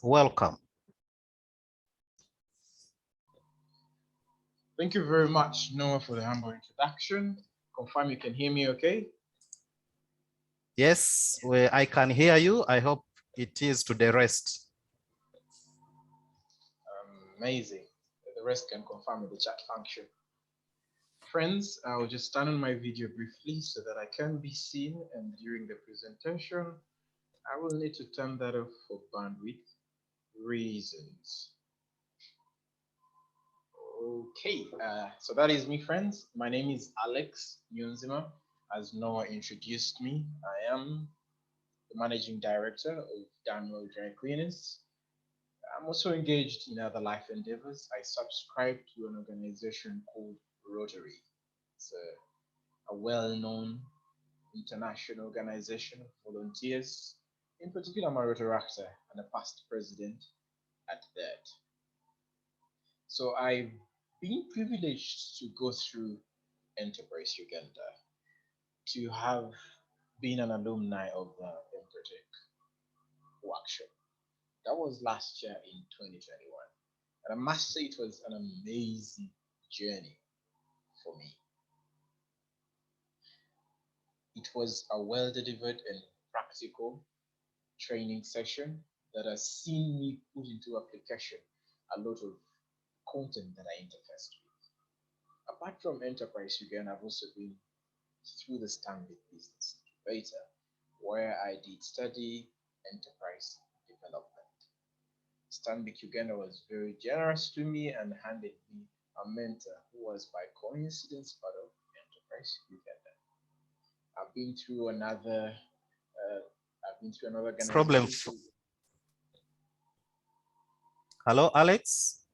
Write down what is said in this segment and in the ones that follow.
Welcome. Thank you very much, Noah, for the humble introduction. Confirm you can hear me okay? Yes, I can hear you. I hope it is to the rest. Amazing. The rest can confirm with the chat function. Friends, I'll just turn on my video briefly so that I can be seen, and during the presentation, I will need to turn that off for bandwidth reasons. Okay, so that is me, friends. My name is Alex Niyonzima. As Noah introduced me, I am the managing director of Dunwell Dry Cleaners. I'm also engaged in other life endeavors. I subscribe to an organization called Rotary. It's a well-known international organization of volunteers, in particular I'm a Rotaractor and a past president at that. So I've been privileged to go through Enterprise Uganda, to have been an alumni of the Empretech workshop. That was last year in 2021. And I must say it was an amazing journey for me. It was a well-delivered and practical training session that has seen me put into application a lot of content that I interfaced with. Apart from Enterprise Uganda, I've also been through the Stanbic Business Incubator, where I did study enterprise development. Stanbic Uganda was very generous to me and handed me a mentor who was by coincidence part of Enterprise Uganda. I've been through another organization. Problem. Hello, Alex.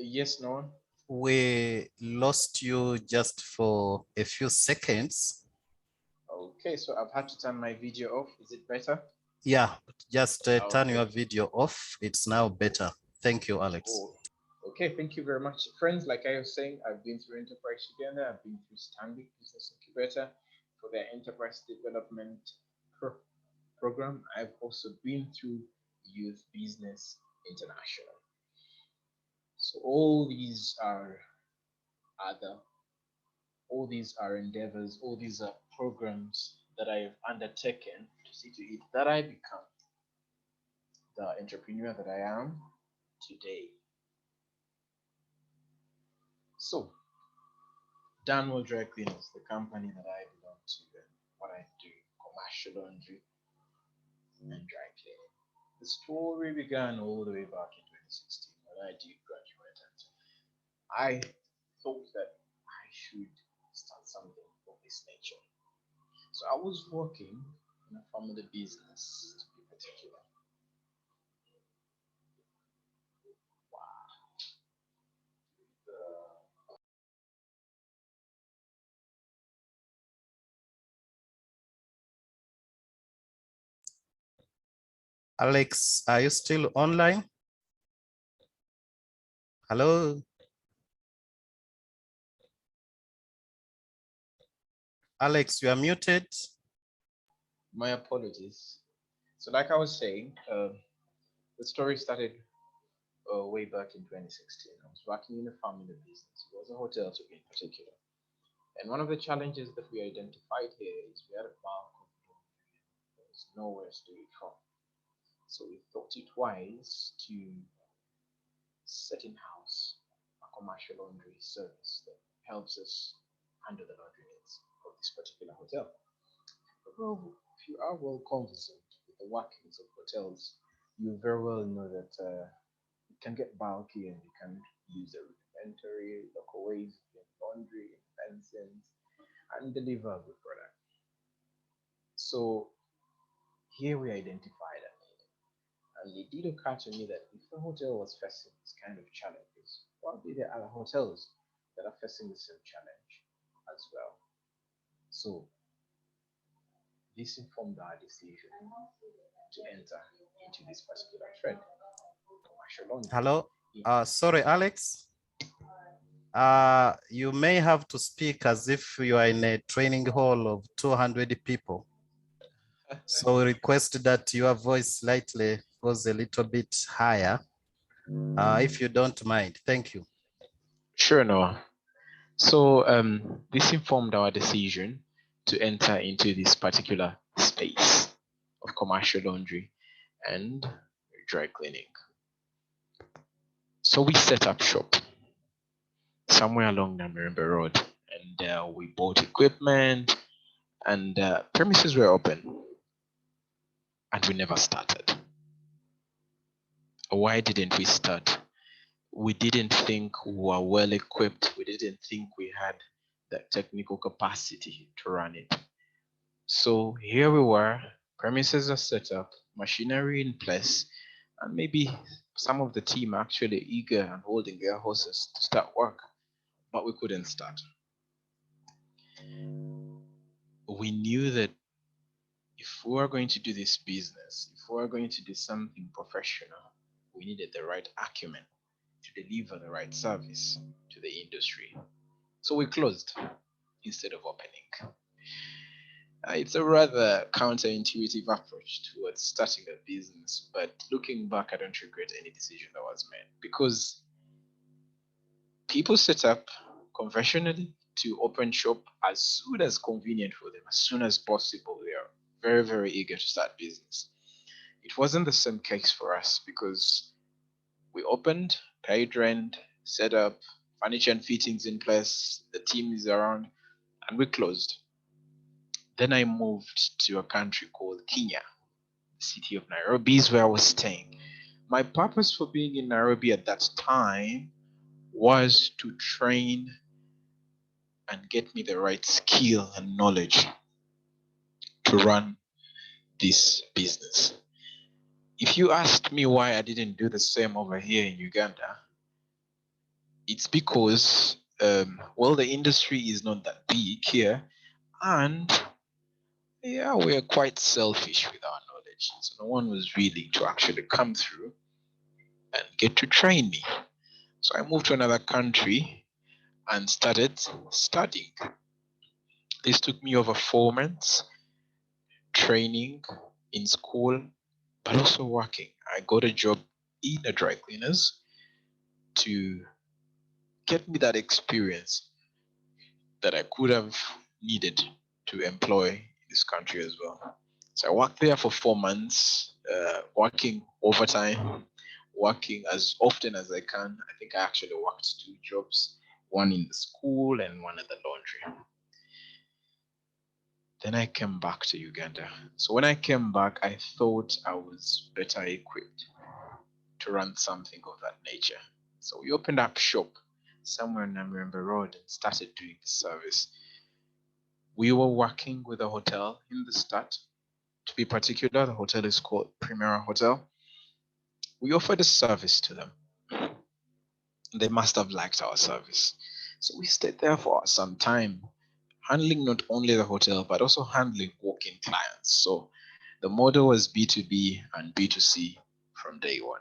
Yes, Noah. We lost you just for a few seconds. Okay, so I've had to turn my video off. Is it better? Yeah, just turn your video off. It's now better. Thank you, Alex. Oh, okay, thank you very much. Friends, like I was saying, I've been through Enterprise Uganda, I've been through Stanbic Business Incubator for their enterprise development program. I've also been through Youth Business International. So all these are endeavors, all these are programs that I have undertaken to see to it that I become the entrepreneur that I am today. So, Dunwell Dry Cleaners, the company that I belong to and what I do, commercial laundry and dry cleaning. The story began all the way back in 2016 when I did graduate, and I thought that I should start something of this nature. So I was working in a family business, to be particular. Alex, are you still online? Hello? Alex, you are muted. My apologies. So like I was saying, the story started way back in 2016. I was working in a family business. It was a hotel to be in particular. And one of the challenges that we identified here is we had a bulk of laundry. There was nowhere to do it from. So we thought it wise to set in-house a commercial laundry service that helps us handle the laundry needs of this particular hotel. Well, if you are well conversant with the workings of hotels, you very well know that it can get bulky and you can use a rudimentary local ways in laundry, fencing, and deliver a good product. So here we identified a need, and it did occur to me that if the hotel was facing this kind of challenges, probably there are other hotels that are facing the same challenge as well. So this informed our decision to enter into this particular trend. Hello, sorry, Alex. You may have to speak as if you are in a training hall of 200 people. So we request that your voice slightly goes a little bit higher, if you don't mind. Thank you. Sure, Noah. So this informed our decision to enter into this particular space of commercial laundry and dry cleaning. So we set up shop somewhere along Namirembe Road, and we bought equipment, and premises were open, and we never started. Why didn't we start? We didn't think we were well equipped. We didn't think we had the technical capacity to run it. So here we were, premises are set up, machinery in place, and maybe some of the team actually eager and holding their horses to start work, but we couldn't start. We knew that if we were going to do this business, if we were going to do something professional, we needed the right acumen to deliver the right service to the industry. So we closed instead of opening. It's a rather counterintuitive approach towards starting a business, but looking back, I don't regret any decision that was made, because people set up conventionally to open shop as soon as convenient for them, as soon as possible. They are very, very eager to start business. It wasn't the same case for us, because we opened, paid rent, set up furniture and fittings in place, the team is around, and we closed. Then I moved to a country called Kenya. The city of Nairobi is where I was staying. My purpose for being in Nairobi at that time was to train and get me the right skill and knowledge to run this business. If you asked me why I didn't do the same over here in Uganda, it's because, well, the industry is not that big here, and yeah, we're quite selfish with our knowledge. So no one was willing to actually come through and get to train me. So I moved to another country and started studying. This took me over 4 months, training in school, but also working. I got a job in the dry cleaners to get me that experience that I could have needed to employ in this country as well. So I worked there for 4 months, working overtime, working as often as I can. I think I actually worked 2 jobs, one in the school and one at the laundry. Then I came back to Uganda. So when I came back, I thought I was better equipped to run something of that nature. So we opened up shop somewhere on Namirembe Road and started doing the service. We were working with a hotel in the start. To be particular, the hotel is called Primera Hotel. We offered a service to them. They must have liked our service. So we stayed there for some time, handling not only the hotel, but also handling walk-in clients. So the model was B2B and B2C from day one.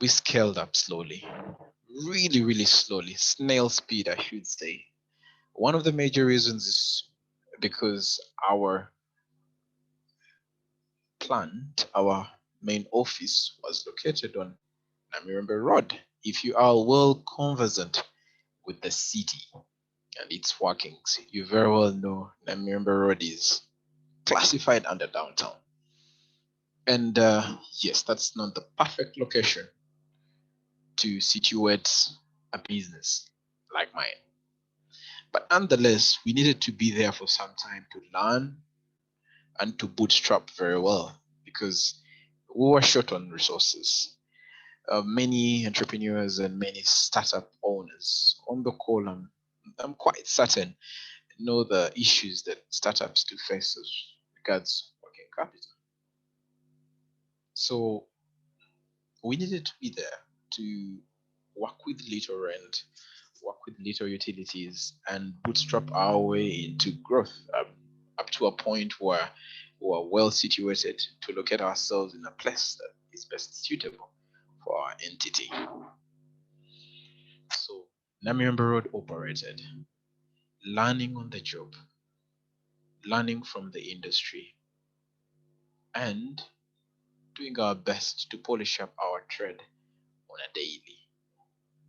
We scaled up slowly, really, really slowly, snail speed, I should say. One of the major reasons is because our plant, our main office, was located on Namirembe Road. If you are well conversant with the city and its workings, you very well know Namirembe Road is classified under downtown. And yes, that's not the perfect location to situate a business like mine. But nonetheless, we needed to be there for some time to learn and to bootstrap very well, because we were short on resources. Many entrepreneurs and many startup owners on the call, I'm quite certain, know the issues that startups do face as regards working capital. So we needed to be there to work with little rent, work with little utilities, and bootstrap our way into growth, up to a point where we are well situated to locate ourselves in a place that is best suitable for our entity. So Namirembe Road operated, learning on the job, learning from the industry, and doing our best to polish up our tread on a daily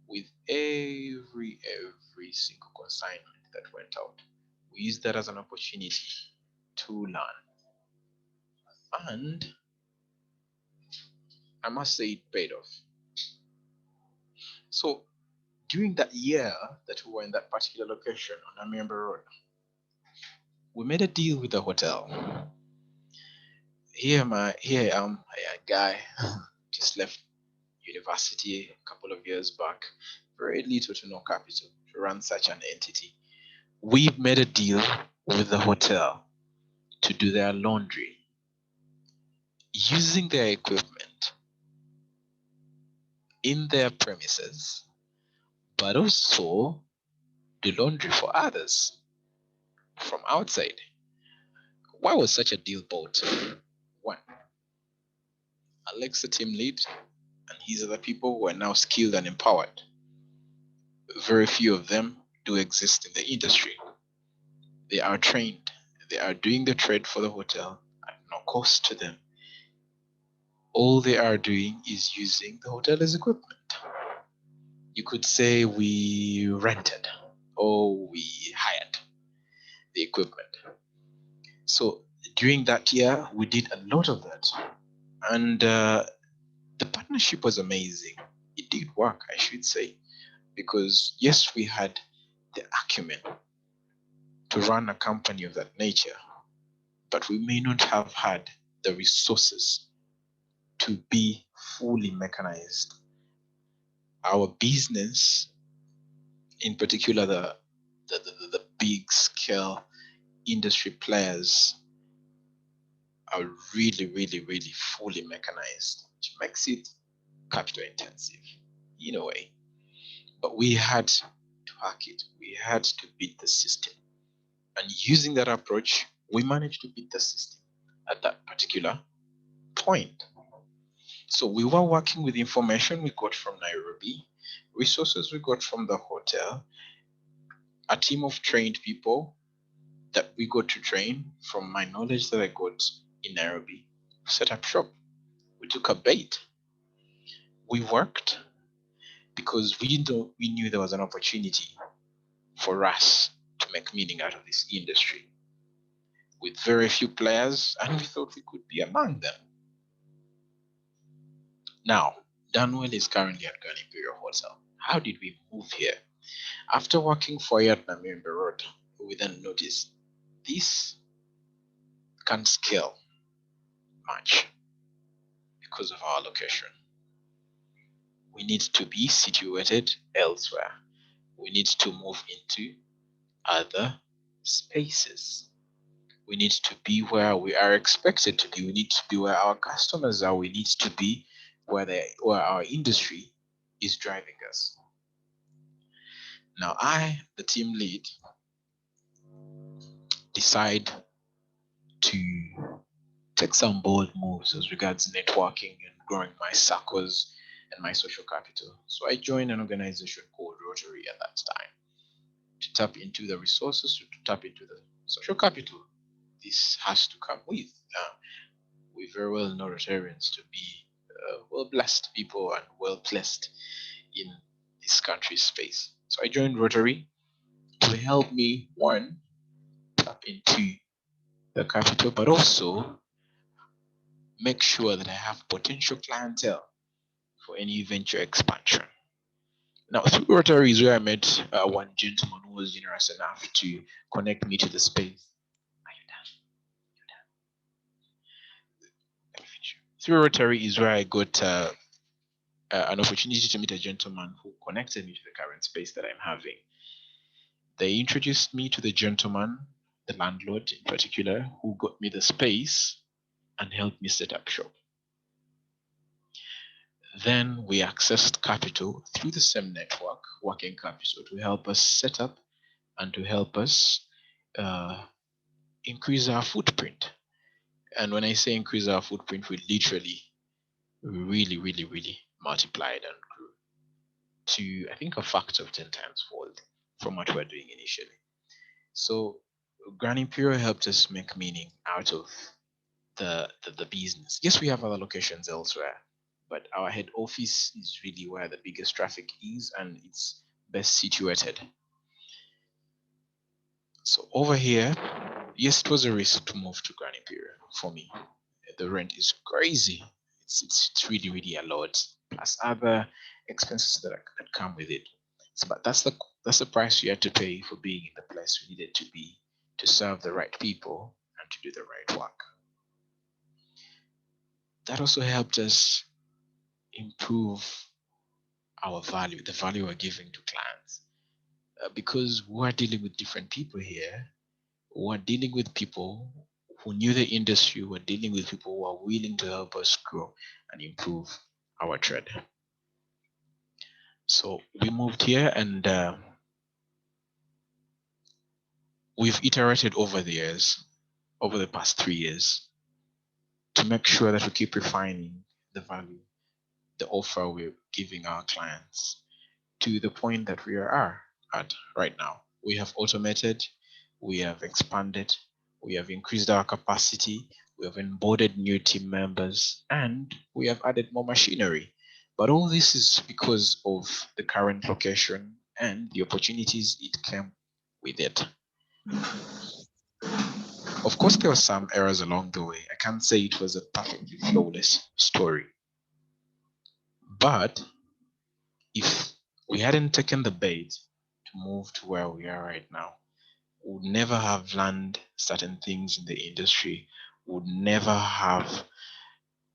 with every single consignment that went out. We used that as an opportunity to learn. And I must say it paid off. So during that year that we were in that particular location on Amiembe Road, we made a deal with the hotel. Here I am, a guy just left university a couple of years back, very little to no capital to run such an entity. We made a deal with the hotel to do their laundry using their equipment in their premises, but also do laundry for others from outside. Why was such a deal bought? One, Alexa team lead and his other people were now skilled and empowered. Very few of them do exist in the industry. They are trained. They are doing the trade for the hotel at no cost to them. All they are doing is using the hotel's equipment. You could say we rented or we hired the equipment. So during that year, we did a lot of that. And the partnership was amazing. It did work, I should say, because yes, we had the acumen to run a company of that nature, but we may not have had the resources to be fully mechanized. Our business, in particular the big scale industry players, are really fully mechanized, which makes it capital intensive in a way. But we had to hack it. We had to beat the system. And using that approach, we managed to beat the system at that particular point. So we were working with information we got from Nairobi, resources we got from the hotel, a team of trained people that we got to train from my knowledge that I got in Nairobi. Set up shop. We took a bait. We worked because we knew there was an opportunity for us to make meaning out of this industry with very few players, and we thought we could be among them. Now, Dunwell is currently at Ghana Imperial Hotel. How did we move here? After working for a year at Namiembe Road, we then noticed this can't scale much because of our location. We need to be situated elsewhere. We need to move into other spaces. We need to be where we are expected to be. We need to be where our customers are. We need to be where our industry is driving us. Now, I, the team lead, decide to take some bold moves as regards networking and growing my circles and my social capital. So I joined an organization called Rotary at that time to tap into the resources, to tap into the social capital. This has to come with. We very well know Rotarians to be well blessed people and well placed in this country's space. So I joined Rotary to help me, one, tap into the capital, but also make sure that I have potential clientele for any venture expansion. Now, through Rotary is where I met one gentleman who was generous enough to connect me to the space. Are you done? Let me finish. Through Rotary is where I got an opportunity to meet a gentleman who connected me to the current space that I'm having. They introduced me to the gentleman, the landlord in particular, who got me the space and helped me set up shop. Then we accessed capital through the same network, working capital, to help us set up and to help us increase our footprint. And when I say increase our footprint, we literally really multiplied and grew to, I think, a factor of 10 times fold from what we're doing initially. So Grand Imperial helped us make meaning out of the business. Yes, we have other locations elsewhere, but our head office is really where the biggest traffic is, and it's best situated. So over here, yes, it was a risk to move to Grand Imperial for me. The rent is crazy. It's really, really a lot, plus other expenses that come with it. So, but that's the price you had to pay for being in the place we needed to be, to serve the right people and to do the right work. That also helped us improve our value, the value we're giving to clients, because we're dealing with different people here. We're dealing with people who knew the industry. We're dealing with people who are willing to help us grow and improve our trade. So we moved here, and we've iterated over the years, over the past 3 years, to make sure that we keep refining the value, the offer we're giving our clients, to the point that we are at right now. We have automated, we have expanded, we have increased our capacity, we have onboarded new team members, and we have added more machinery. But all this is because of the current location and the opportunities it came with it. Of course, there were some errors along the way. I can't say it was a perfectly flawless story. But if we hadn't taken the bait to move to where we are right now, we would never have learned certain things in the industry, would never have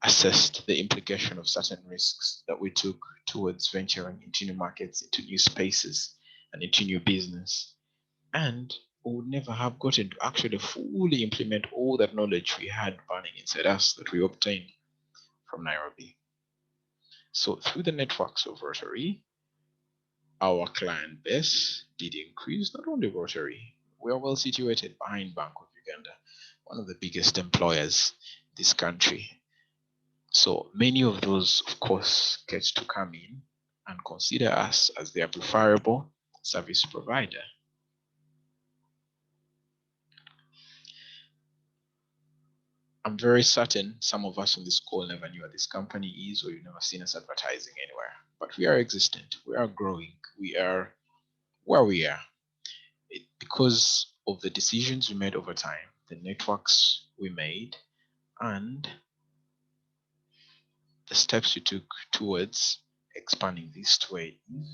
assessed the implication of certain risks that we took towards venturing into new markets, into new spaces, and into new business. And we would never have gotten to actually fully implement all that knowledge we had burning inside us that we obtained from Nairobi. So through the networks of Rotary, our client base did increase. Not only Rotary, we are well situated behind Bank of Uganda, one of the biggest employers in this country. So many of those, of course, get to come in and consider us as their preferable service provider. I'm very certain some of us on this call never knew what this company is, or you've never seen us advertising anywhere. But we are existent, we are growing, we are where we are. Because of the decisions we made over time, the networks we made, and the steps we took towards expanding this to where it is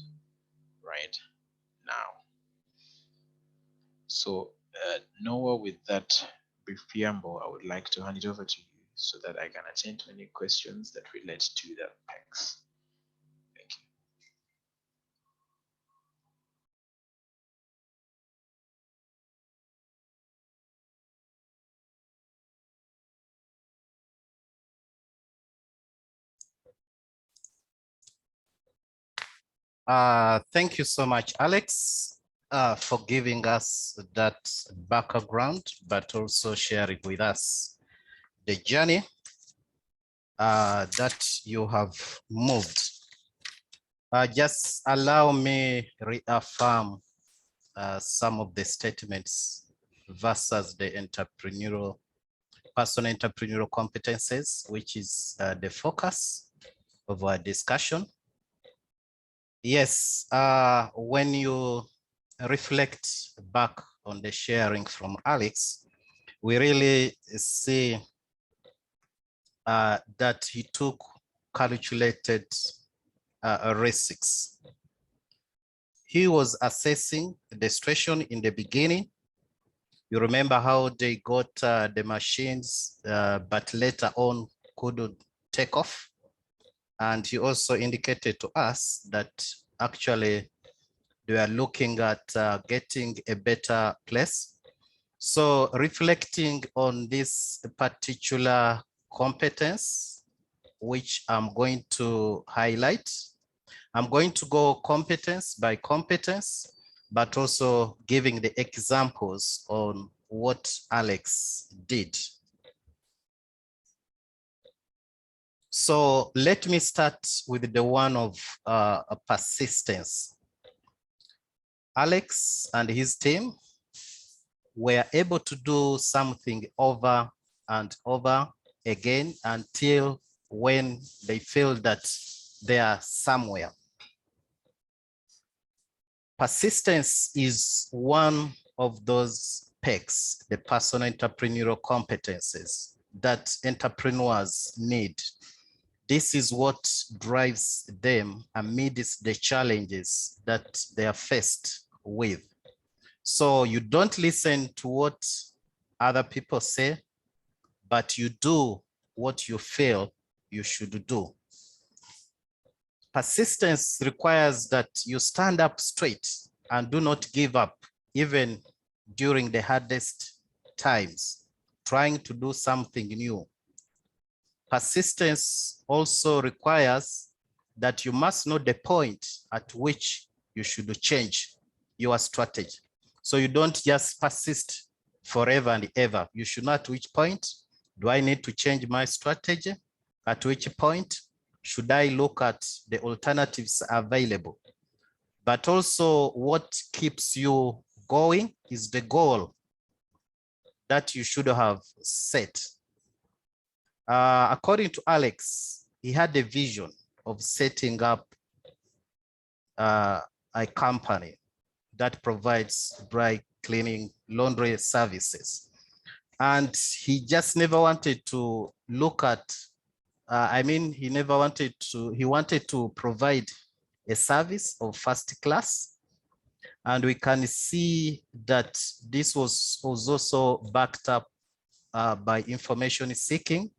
right now. So, Noah, with that brief preamble, I would like to hand it over to you so that I can attend to any questions that relate to the PECs. Thank you. Thank you so much, Alex, for giving us that background, but also sharing with us the journey that you have moved. Just allow me reaffirm some of the statements versus the personal entrepreneurial competences, which is the focus of our discussion. Yes, when you reflect back on the sharing from Alex, we really see that he took calculated risks. He was assessing the situation in the beginning. You remember how they got the machines, but later on couldn't take off. And he also indicated to us that actually they are looking at getting a better place. So reflecting on this particular competence, which I'm going to highlight, I'm going to go competence by competence, but also giving the examples on what Alex did. So let me start with the one of persistence. Alex and his team were able to do something over and over again until when they feel that they are somewhere. Persistence is one of those PECs, the personal entrepreneurial competences that entrepreneurs need. This is what drives them amidst the challenges that they are faced with. So you don't listen to what other people say, but you do what you feel you should do. Persistence requires that you stand up straight and do not give up, even during the hardest times, trying to do something new. Persistence also requires that you must know the point at which you should change your strategy. So you don't just persist forever and ever. You should know at which point do I need to change my strategy? At which point should I look at the alternatives available? But also what keeps you going is the goal that you should have set. According to Alex, he had a vision of setting up a company that provides dry cleaning laundry services. And he just never wanted to look at, he never wanted to, he wanted to provide a service of first class. And we can see that this was also backed up by information seeking,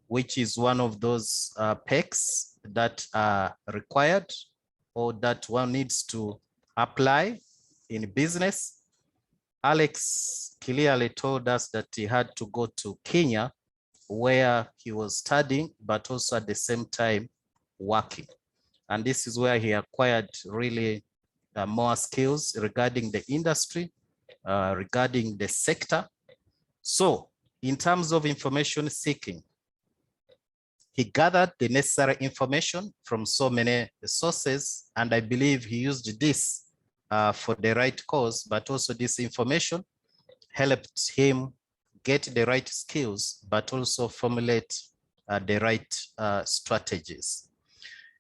which is one of those PECs that are required or that one needs to apply in business. Alex clearly told us that he had to go to Kenya, where he was studying, but also at the same time working. And this is where he acquired really more skills regarding the industry, regarding the sector. So in terms of information seeking, he gathered the necessary information from so many sources, and I believe he used this for the right cause, but also this information helped him get the right skills, but also formulate the right strategies.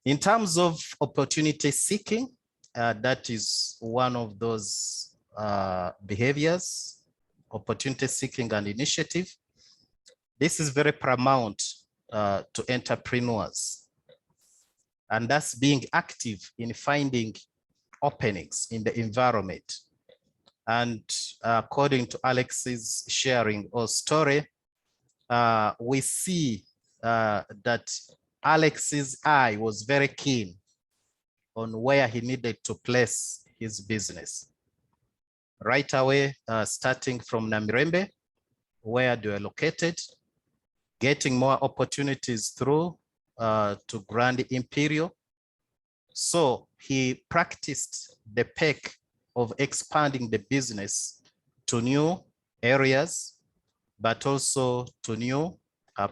In terms of opportunity seeking, that is one of those behaviors, opportunity seeking and initiative. This is very paramount to entrepreneurs, and that's being active in finding openings in the environment. And according to Alex's sharing or story, we see that Alex's eye was very keen on where he needed to place his business. Right away, starting from Namirembe, where they were located, getting more opportunities through to Grand Imperial. So he practiced the PEC of expanding the business to new areas, but also to new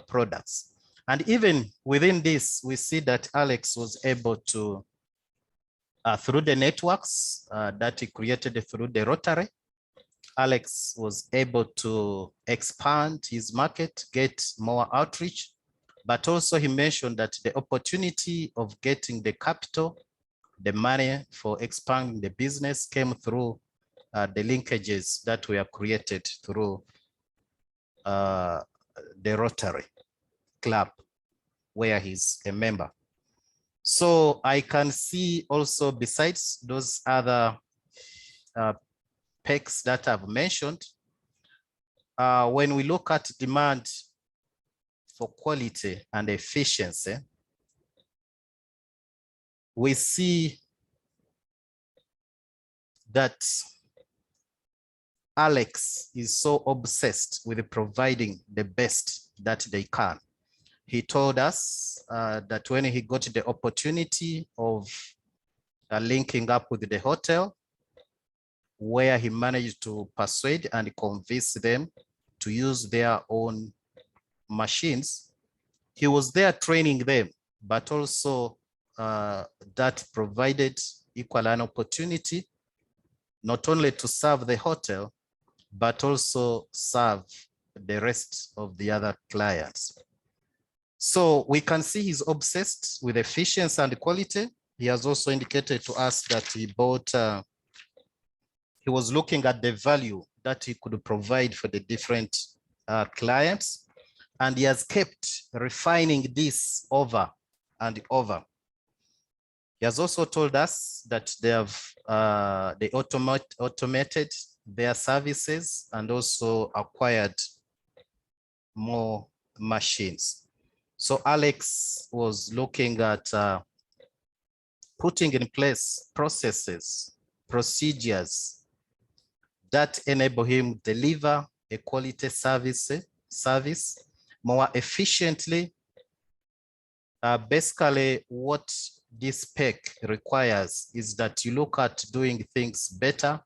products. And even within this, we see that Alex was able to, through the networks that he created through the Rotary, Alex was able to expand his market, get more outreach, but also he mentioned that the opportunity of getting the capital, the money for expanding the business came through the linkages that were created through the Rotary Club, where he's a member. So I can see also, besides those other PECs that I've mentioned, when we look at demand for quality and efficiency, we see that Alex is so obsessed with providing the best that they can. He told us that when he got the opportunity of linking up with the hotel, where he managed to persuade and convince them to use their own machines, he was there training them, but also that provided equal an opportunity not only to serve the hotel, but also serve the rest of the other clients. So we can see he's obsessed with efficiency and quality. He has also indicated to us that he was looking at the value that he could provide for the different clients. And he has kept refining this over and over. He has also told us that they automated their services and also acquired more machines. So Alex was looking at putting in place processes, procedures that enable him to deliver a quality service more efficiently. Basically, what this PEC requires is that you look at doing things better,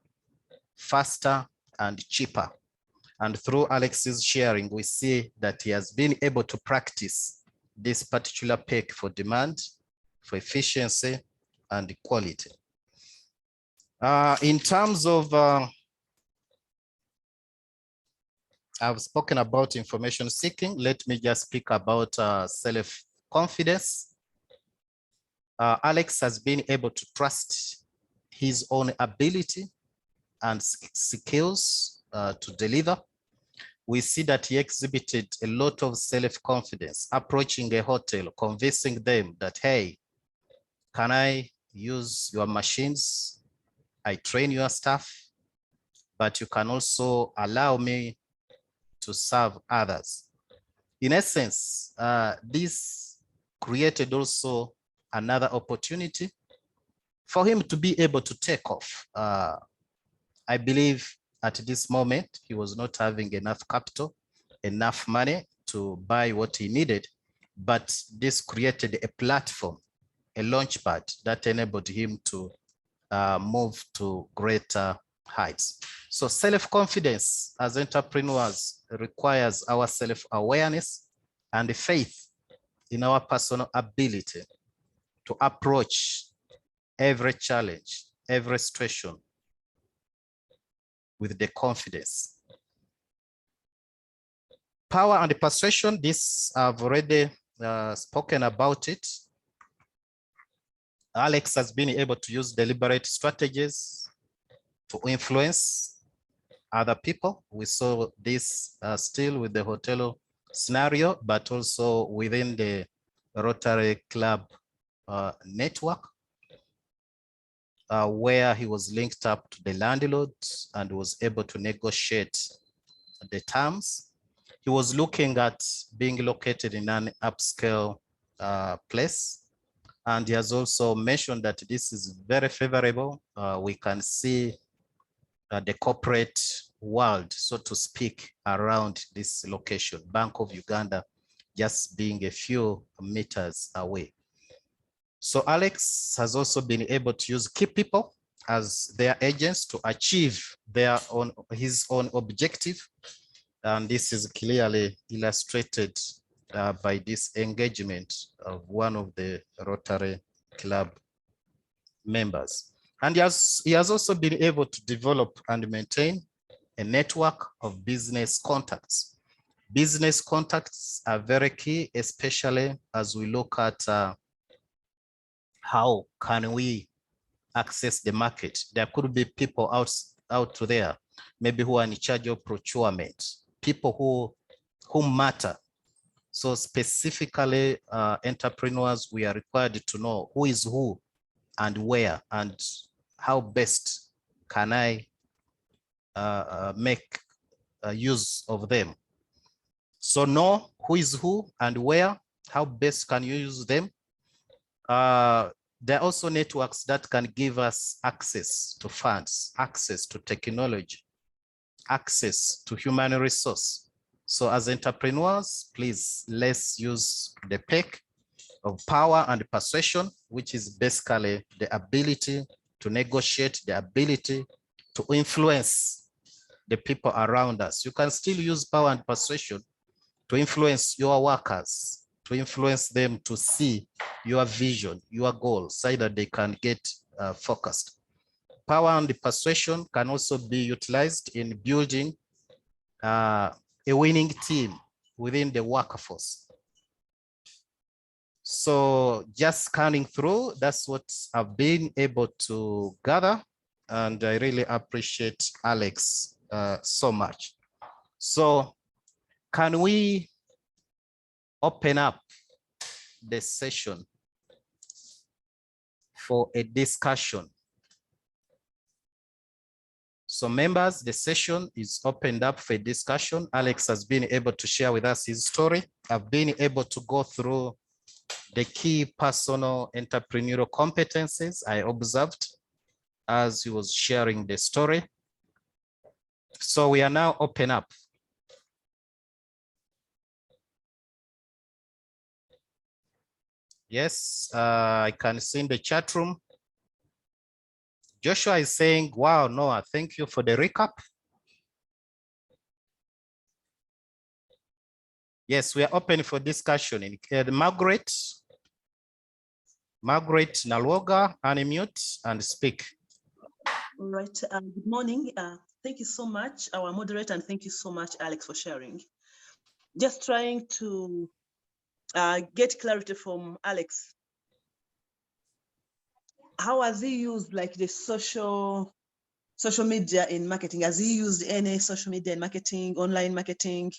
faster, and cheaper. And through Alex's sharing, we see that he has been able to practice this particular PEC for demand, for efficiency, and quality. In terms of, I've spoken about information seeking. Let me just speak about self-confidence. Alex has been able to trust his own ability and skills to deliver. We see that he exhibited a lot of self-confidence, approaching a hotel, convincing them that, hey, can I use your machines? I train your staff, but you can also allow me to serve others. In essence, this created also another opportunity for him to be able to take off. I believe at this moment, he was not having enough capital, enough money to buy what he needed, but this created a platform, a launchpad that enabled him to move to greater heights. So self-confidence as entrepreneurs requires our self-awareness and faith in our personal ability to approach every challenge, every situation with the confidence. Power and persuasion, this I've already spoken about it. Alex has been able to use deliberate strategies to influence other people. We saw this still with the hotel scenario, but also within the Rotary Club network, where he was linked up to the landlord and was able to negotiate the terms. He was looking at being located in an upscale place. And he has also mentioned that this is very favorable. We can see the corporate world, so to speak, around this location, Bank of Uganda, just being a few meters away. So Alex has also been able to use key people as their agents to achieve his own objective. And this is clearly illustrated by this engagement of one of the Rotary Club members. And he has also been able to develop and maintain a network of business contacts. Business contacts are very key, especially as we look at how can we access the market. There could be people out there, maybe who are in charge of procurement, people who matter. So specifically, entrepreneurs, we are required to know who is who and where and how best can I make use of them. So know who is who and where, how best can you use them. There are also networks that can give us access to funds, access to technology, access to human resource. So as entrepreneurs, please, let's use the PEC of power and persuasion, which is basically the ability to negotiate, the ability to influence the people around us. You can still use power and persuasion to influence your workers, to influence them to see your vision, your goals, so that they can get focused. Power and persuasion can also be utilized in building a a winning team within the workforce. So just scanning through, that's what I've been able to gather. And I really appreciate Alex so much. So can we open up the session for a discussion? So members, the session is opened up for a discussion. Alex has been able to share with us his story. I've been able to go through the key personal entrepreneurial competencies I observed as he was sharing the story. So we are now open up. Yes, I can see in the chat room. Joshua is saying, wow, Noah, thank you for the recap. Yes, we are open for discussion. Margaret Nalwoga, unmute and speak. All right, good morning. Thank you so much, our moderator, and thank you so much, Alex, for sharing. Just trying to get clarity from Alex. How has he used like the social media in marketing? Has he used any social media in marketing, online marketing,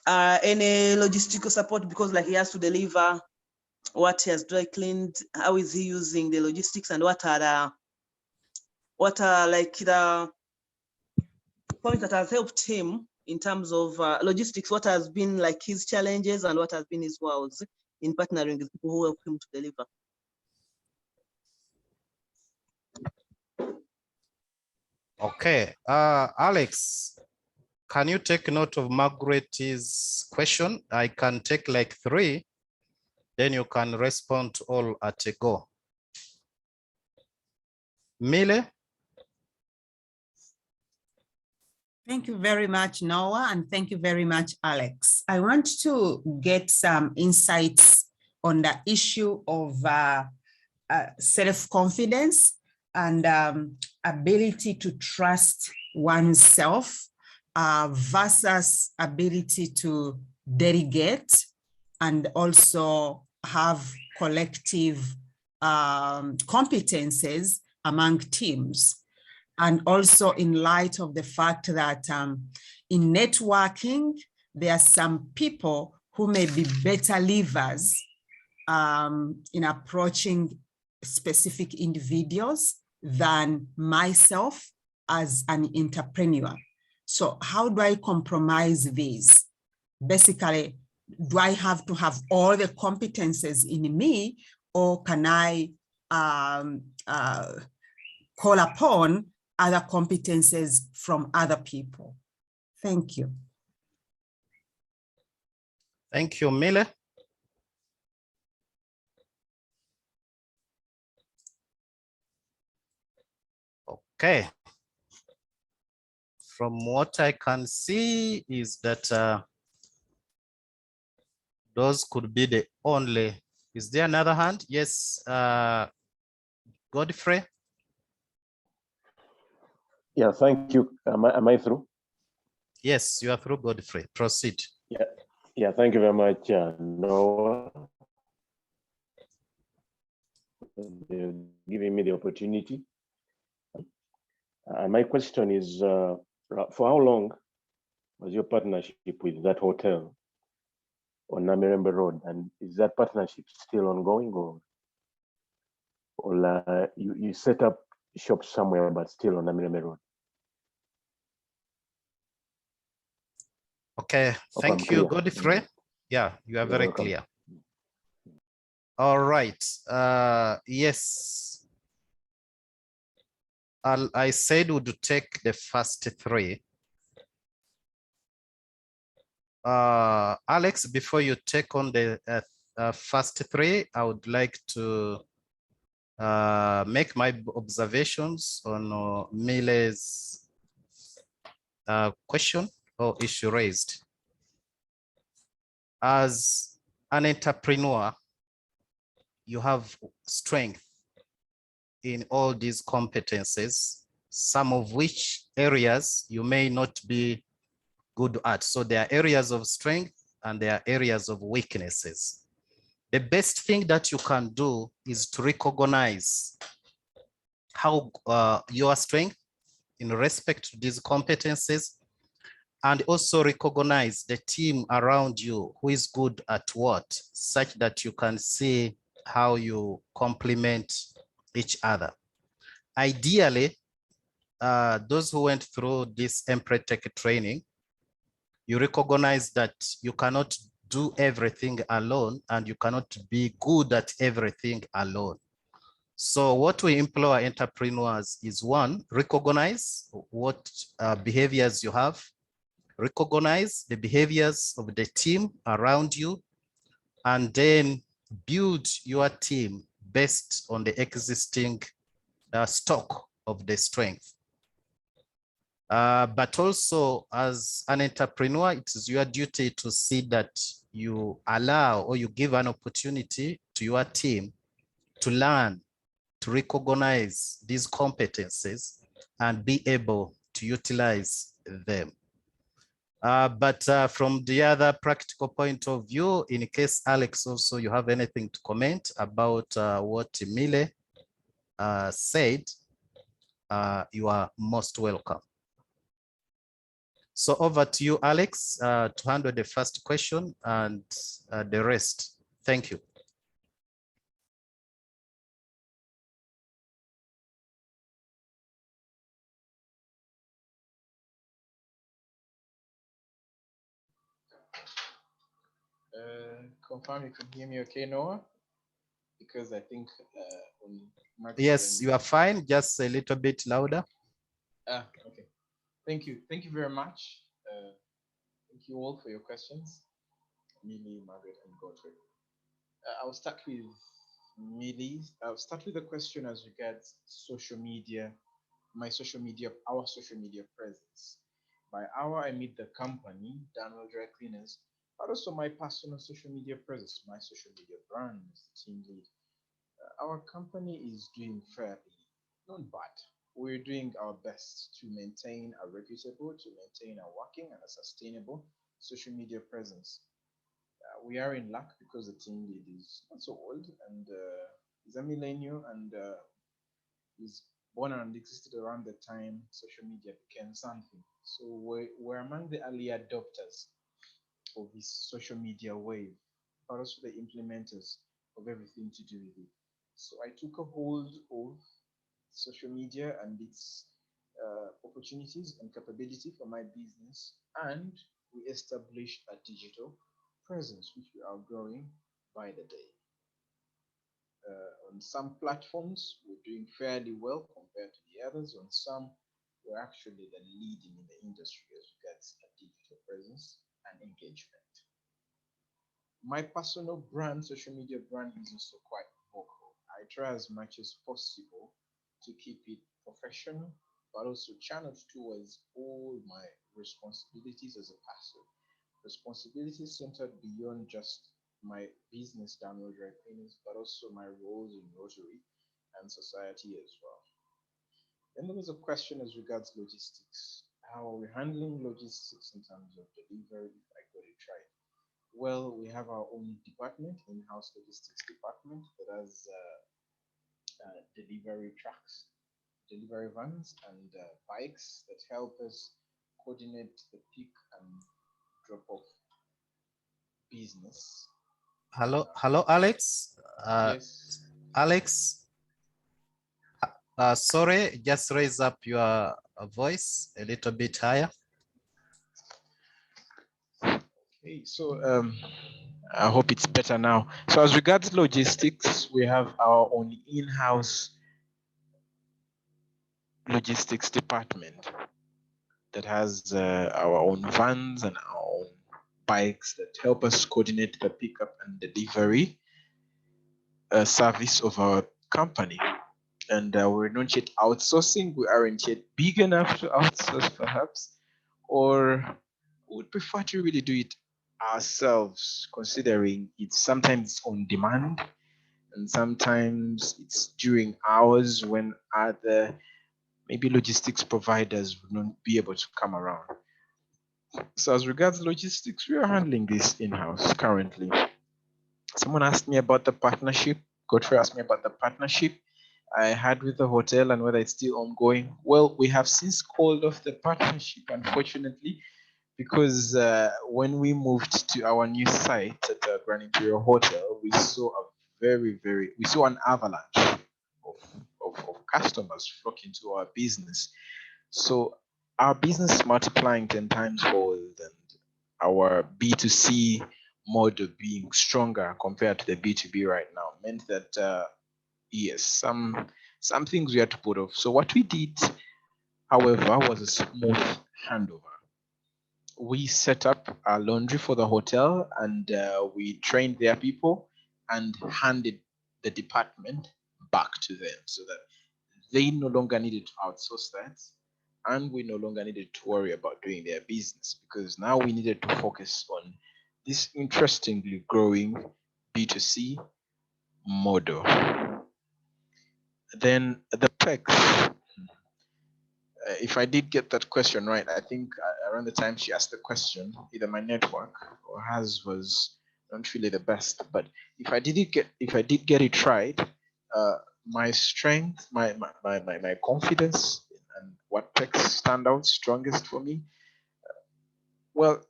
any logistical support, because like he has to deliver what he has dry cleaned? How is he using the logistics, and what are like the points that has helped him in terms of logistics? What has been like his challenges, and what has been his wows in partnering with people who help him to deliver? Okay, Alex, can you take note of Margaret's question? I can take like 3, then you can respond to all at a go. Mile? Thank you very much, Noah, and thank you very much, Alex. I want to get some insights on the issue of self-confidence and ability to trust oneself versus ability to delegate and also have collective competences among teams. And also in light of the fact that in networking, there are some people who may be better levers in approaching specific individuals than myself as an entrepreneur. So how do I compromise these? Basically, do I have to have all the competences in me, or can I call upon other competences from other people? Thank you. Thank you, Mile. Okay. From what I can see is that those could be the only. Is there another hand? Yes, Godfrey. Yeah, thank you. Am I through? Yes, you are through, Godfrey. Proceed. Yeah, thank you very much, Noah, for giving me the opportunity. And my question is, for how long was your partnership with that hotel on Namirembe Road? And is that partnership still ongoing, or you set up shop somewhere but still on Namirembe Road? Okay, thank you, Godfrey. Yeah, you are very clear. All right. Yes. I said would take the first 3. Alex, before you take on the first 3, I would like to make my observations on Mile's question or issue raised. As an entrepreneur, you have strength in all these competences, some of which areas you may not be good at. So there are areas of strength and there are areas of weaknesses. The best thing that you can do is to recognize how your strength in respect to these competencies, and also recognize the team around you who is good at what, such that you can see how you complement each other. Ideally, those who went through this Empretech training, you recognize that you cannot do everything alone and you cannot be good at everything alone. So what we implore entrepreneurs is, one, recognize what behaviors you have, recognize the behaviors of the team around you, and then build your team based on the existing stock of the strength. But also as an entrepreneur, it is your duty to see that you allow or you give an opportunity to your team to learn, to recognize these competencies and be able to utilize them. But from the other practical point of view, in case Alex also you have anything to comment about what Mile said, you are most welcome. So over to you, Alex, to handle the first question and the rest. Thank you. Confirm you can hear me okay, Noah? Because I think yes, you are fine, just a little bit louder. Okay. Thank you. Thank you very much. Thank you all for your questions. Millie, Margaret, and Godfrey. I'll start with Millie. I'll start with a question as regards social media, our social media presence. By our, I mean the company, Dunwell Dry Cleaners, but also my personal social media presence, my social media brand, team lead. Our company is doing fairly, not bad. We're doing our best to maintain a reputable, to maintain a working and a sustainable social media presence. We are in luck because the team lead is not so old and is a millennial and is born and existed around the time social media became something. So we're among the early adopters of this social media wave, but also the implementers of everything to do with it. So I took a hold of social media and its opportunities and capability for my business, and we established a digital presence, which we are growing by the day. On some platforms, we're doing fairly well compared to the others. On some, we're actually the leading in the industry as regards a digital presence and engagement. My personal brand, social media brand, is also quite vocal. I try as much as possible to keep it professional, but also channeled towards all my responsibilities as a person. Responsibilities centered beyond just my business, Dunwell Dry Cleaners, but also my roles in Rotary and society as well. Then there was a question as regards logistics. How are we handling logistics in terms of delivery, if I got it right? Well, we have our own department, in-house logistics department, that has delivery trucks, delivery vans, and bikes that help us coordinate the pick and drop off business. Hello, Alex. Yes. Alex, sorry, just raise up your voice a little bit higher. Okay, so I hope it's better now. So as regards logistics, we have our own in-house logistics department that has our own vans and our own bikes that help us coordinate the pickup and delivery service of our company. And we're not yet outsourcing. We aren't yet big enough to outsource, perhaps, or would prefer to really do it ourselves, considering it's sometimes on demand and sometimes it's during hours when other maybe logistics providers would not be able to come around. So as regards logistics, we are handling this in-house currently. Someone asked me about the partnership. Godfrey asked me about the partnership I had with the hotel and whether it's still ongoing. Well, we have since called off the partnership, unfortunately, because when we moved to our new site at the Grand Imperial Hotel, we saw we saw an avalanche of customers flocking to our business. So our business multiplying 10 times fold and our B2C model being stronger compared to the B2B right now meant that yes, some things we had to put off. So what we did, however, was a smooth handover. We set up a laundry for the hotel and we trained their people and handed the department back to them so that they no longer needed to outsource that and we no longer needed to worry about doing their business because now we needed to focus on this interestingly growing B2C model. Then the PECs. If I did get that question right, I think around the time she asked the question, either my network or hers was not really the best. But if I did get it right, my strength, my confidence, and what PECs stand out strongest for me. Well,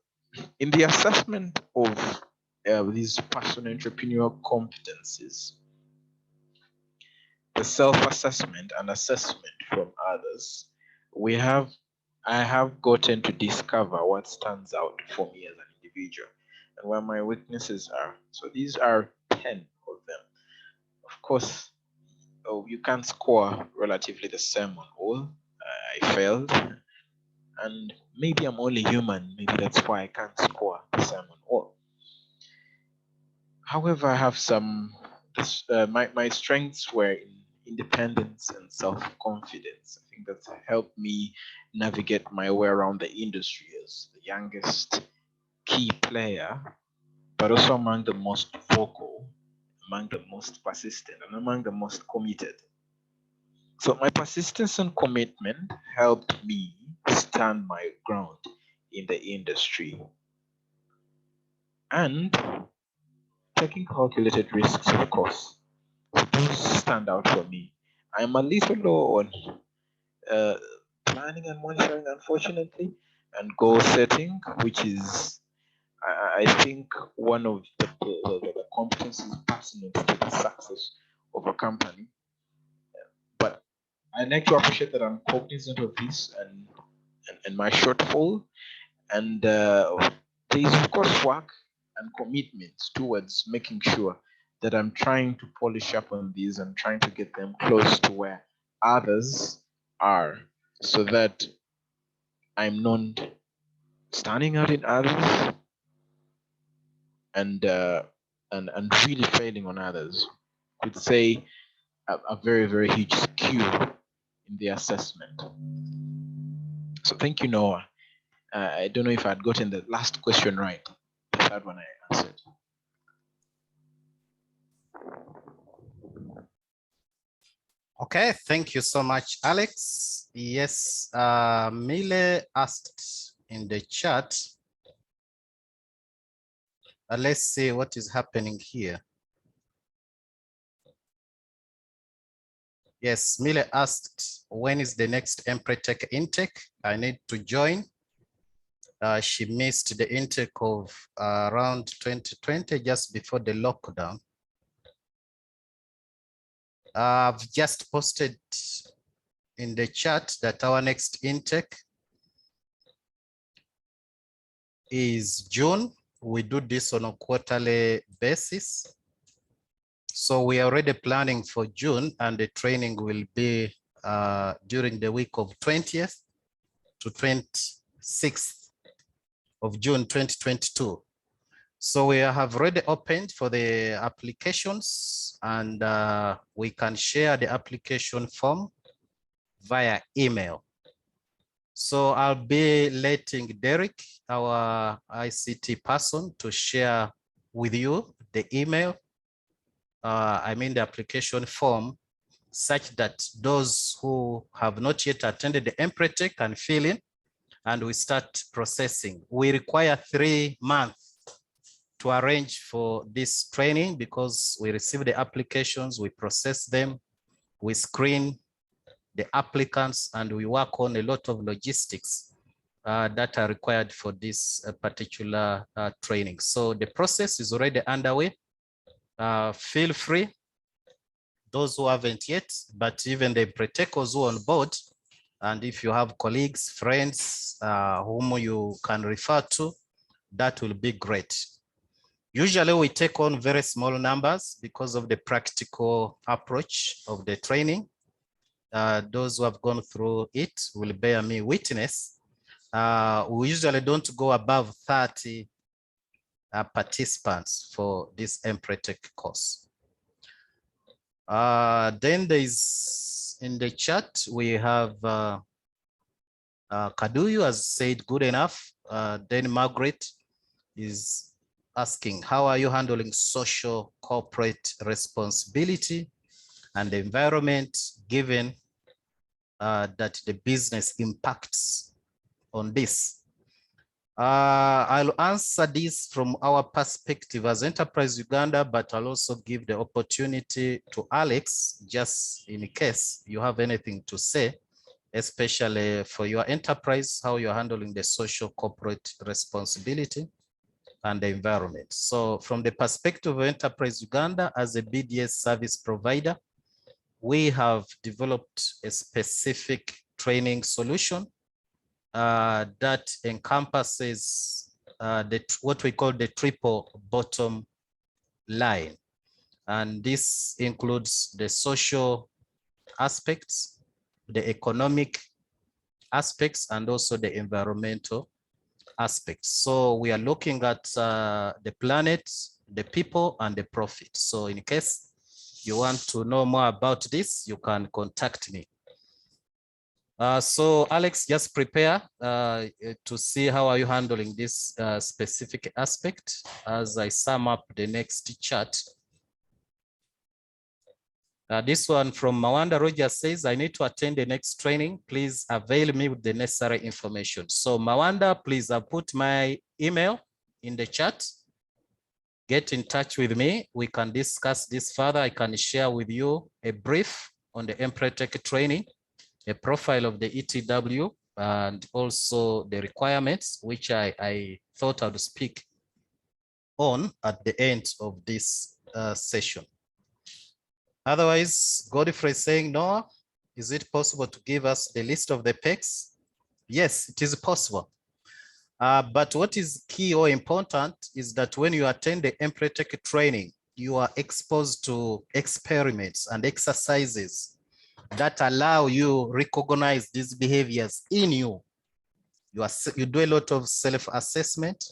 in the assessment of these personal entrepreneurial competencies, the self-assessment and assessment from others, I have gotten to discover what stands out for me as an individual and where my weaknesses are. So these are 10 of them. Of course, you can't score relatively the same on all. I failed, and maybe I'm only human. Maybe that's why I can't score the same on all. However, I have my strengths were in independence and self-confidence. I think that's helped me navigate my way around the industry as the youngest key player, but also among the most vocal, among the most persistent, and among the most committed. So my persistence and commitment helped me stand my ground in the industry. And taking calculated risks, of course, those stand out for me. I'm a little low on planning and monitoring, unfortunately, and goal setting, which is, I think, one of the competencies pertinent to the success of a company. But I like to appreciate that I'm cognizant of this and my shortfall. And there is, of course, work and commitment towards making sure that I'm trying to polish up on these and trying to get them close to where others are so that I'm not standing out in others and really failing on others. Could say a very, very huge skew in the assessment. So thank you, Noah. I don't know if I'd gotten the last question right. The third one I answered. Okay, thank you so much, Alex. Yes, Mile asked in the chat. Let's see what is happening here. Yes, Mile asked, when is the next Empretech intake? I need to join. She missed the intake of around 2020, just before the lockdown. I've just posted in the chat that our next intake is June. We do this on a quarterly basis. So we are already planning for June, and the training will be during the week of 20th to 26th of June 2022. So we have already opened for the applications, and we can share the application form via email. So I'll be letting Derek, our ICT person, to share with you the email, the application form, such that those who have not yet attended the Empretech can fill in and we start processing. We require 3 months to arrange for this training because we receive the applications, we process them, we screen the applicants, and we work on a lot of logistics that are required for this particular training. So the process is already underway. Feel free, those who haven't yet, but even the pre-takers who are on board, and if you have colleagues, friends whom you can refer to, that will be great. Usually we take on very small numbers because of the practical approach of the training. Those who have gone through it will bear me witness. We usually don't go above 30 participants for this MPretech course. Then there is, in the chat, we have Kaduyu has said good enough. Then Margaret is asking, how are you handling social corporate responsibility and the environment given that the business impacts on this? I'll answer this from our perspective as Enterprise Uganda, but I'll also give the opportunity to Alex, just in case you have anything to say, especially for your enterprise, how you're handling the social corporate responsibility and the environment. So from the perspective of Enterprise Uganda as a BDS service provider, we have developed a specific training solution that encompasses what we call the triple bottom line. And this includes the social aspects, the economic aspects, and also the environmental aspects. So we are looking at the planet, the people, and the profit. So in case you want to know more about this, you can contact me. So Alex, just prepare to see how are you handling this specific aspect as I sum up the next chart. This one from Mawanda Rogers says, I need to attend the next training. Please avail me with the necessary information. So Mawanda, please put my email in the chat. Get in touch with me. We can discuss this further. I can share with you a brief on the MPretech training, a profile of the ETW, and also the requirements, which I thought I would speak on at the end of this session. Otherwise, Godfrey is saying, Noah, is it possible to give us the list of the PECs? Yes, it is possible. But what is key or important is that when you attend the MPretech training, you are exposed to experiments and exercises that allow you recognize these behaviors in you. You do a lot of self-assessment.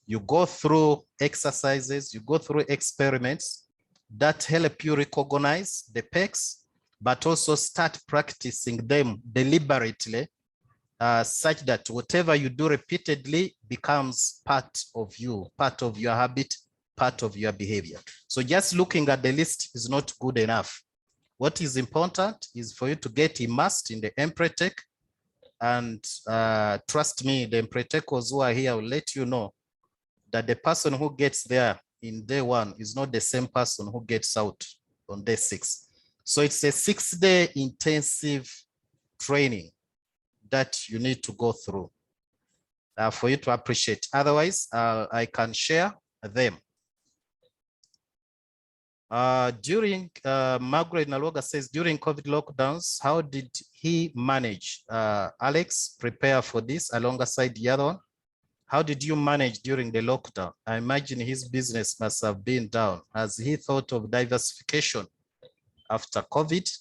You go through exercises, you go through experiments that help you recognize the PECs, but also start practicing them deliberately, such that whatever you do repeatedly becomes part of you, part of your habit, part of your behavior. So just looking at the list is not good enough. What is important is for you to get immersed in the MPretech, and trust me, the MPretechers who are here will let you know that the person who gets there in day one is not the same person who gets out on day 6. So it's a 6-day intensive training that you need to go through for you to appreciate. Otherwise, I can share them. Margaret Naloga says, during COVID lockdowns, how did he manage? Alex, prepare for this alongside the other one. How did you manage during the lockdown? I imagine his business must have been down. Has he thought of diversification after COVID?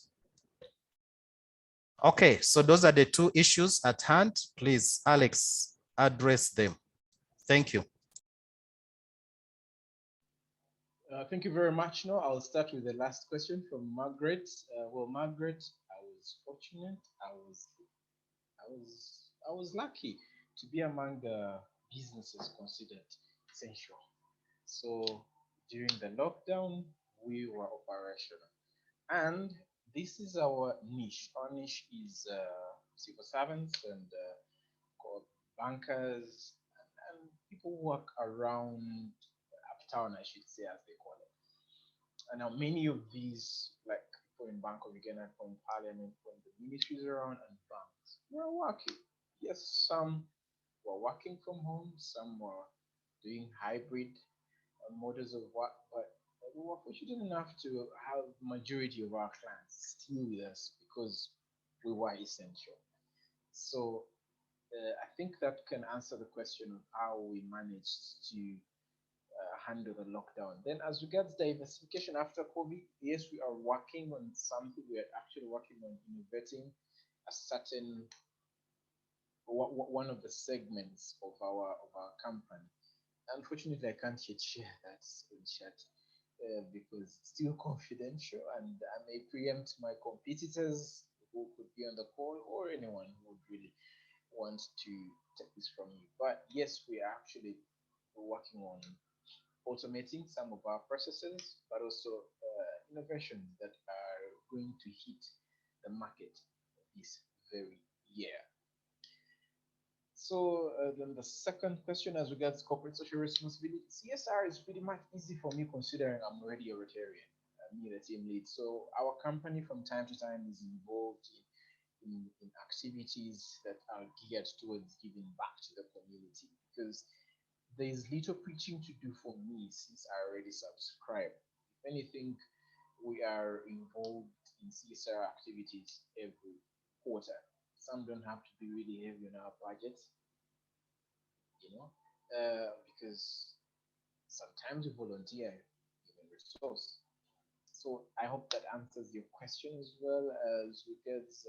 Okay, so those are the 2 issues at hand. Please, Alex, address them. Thank you. Thank you very much. No, I'll start with the last question from Margaret. Well, Margaret, I was fortunate. I was lucky to be among the businesses considered essential. So during the lockdown, we were operational, and this is our niche. Our niche is civil servants and bankers, and people who work around uptown, I should say, as they call it. And now many of these, like people in Bank of Uganda, from Parliament, from the ministries around and banks, were working. Yes, some were working from home, some were doing hybrid models of work, but we were fortunate enough to have majority of our clients still with us because we were essential. So I think that can answer the question of how we managed to handle the lockdown. Then, as regards diversification after COVID, yes, we are working on something. We are actually working on innovating a certain one of the segments of our company. Unfortunately, I can't yet share that in chat because it's still confidential, and I may preempt my competitors who could be on the call or anyone who would really want to take this from me. But yes, we are actually working on automating some of our processes, but also innovations that are going to hit the market this very year. So then the second question as regards corporate social responsibility, CSR is pretty much easy for me considering I'm already a Rotarian, me the team lead. So our company from time to time is involved in activities that are geared towards giving back to the community because there is little preaching to do for me since I already subscribe. If anything, we are involved in CSR activities every quarter. Some don't have to be really heavy on our budgets, because sometimes we volunteer given resource. So I hope that answers your question as well as regards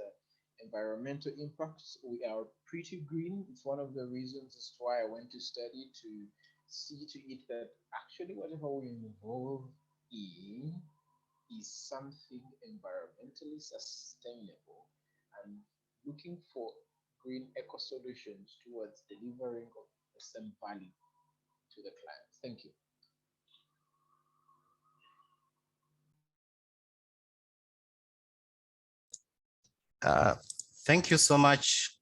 environmental impacts. We are pretty green. It's one of the reasons as to why I went to study to see to it that actually whatever we involve in is something environmentally sustainable and looking for green eco solutions towards delivering of the same value to the clients. Thank you. Thank you so much,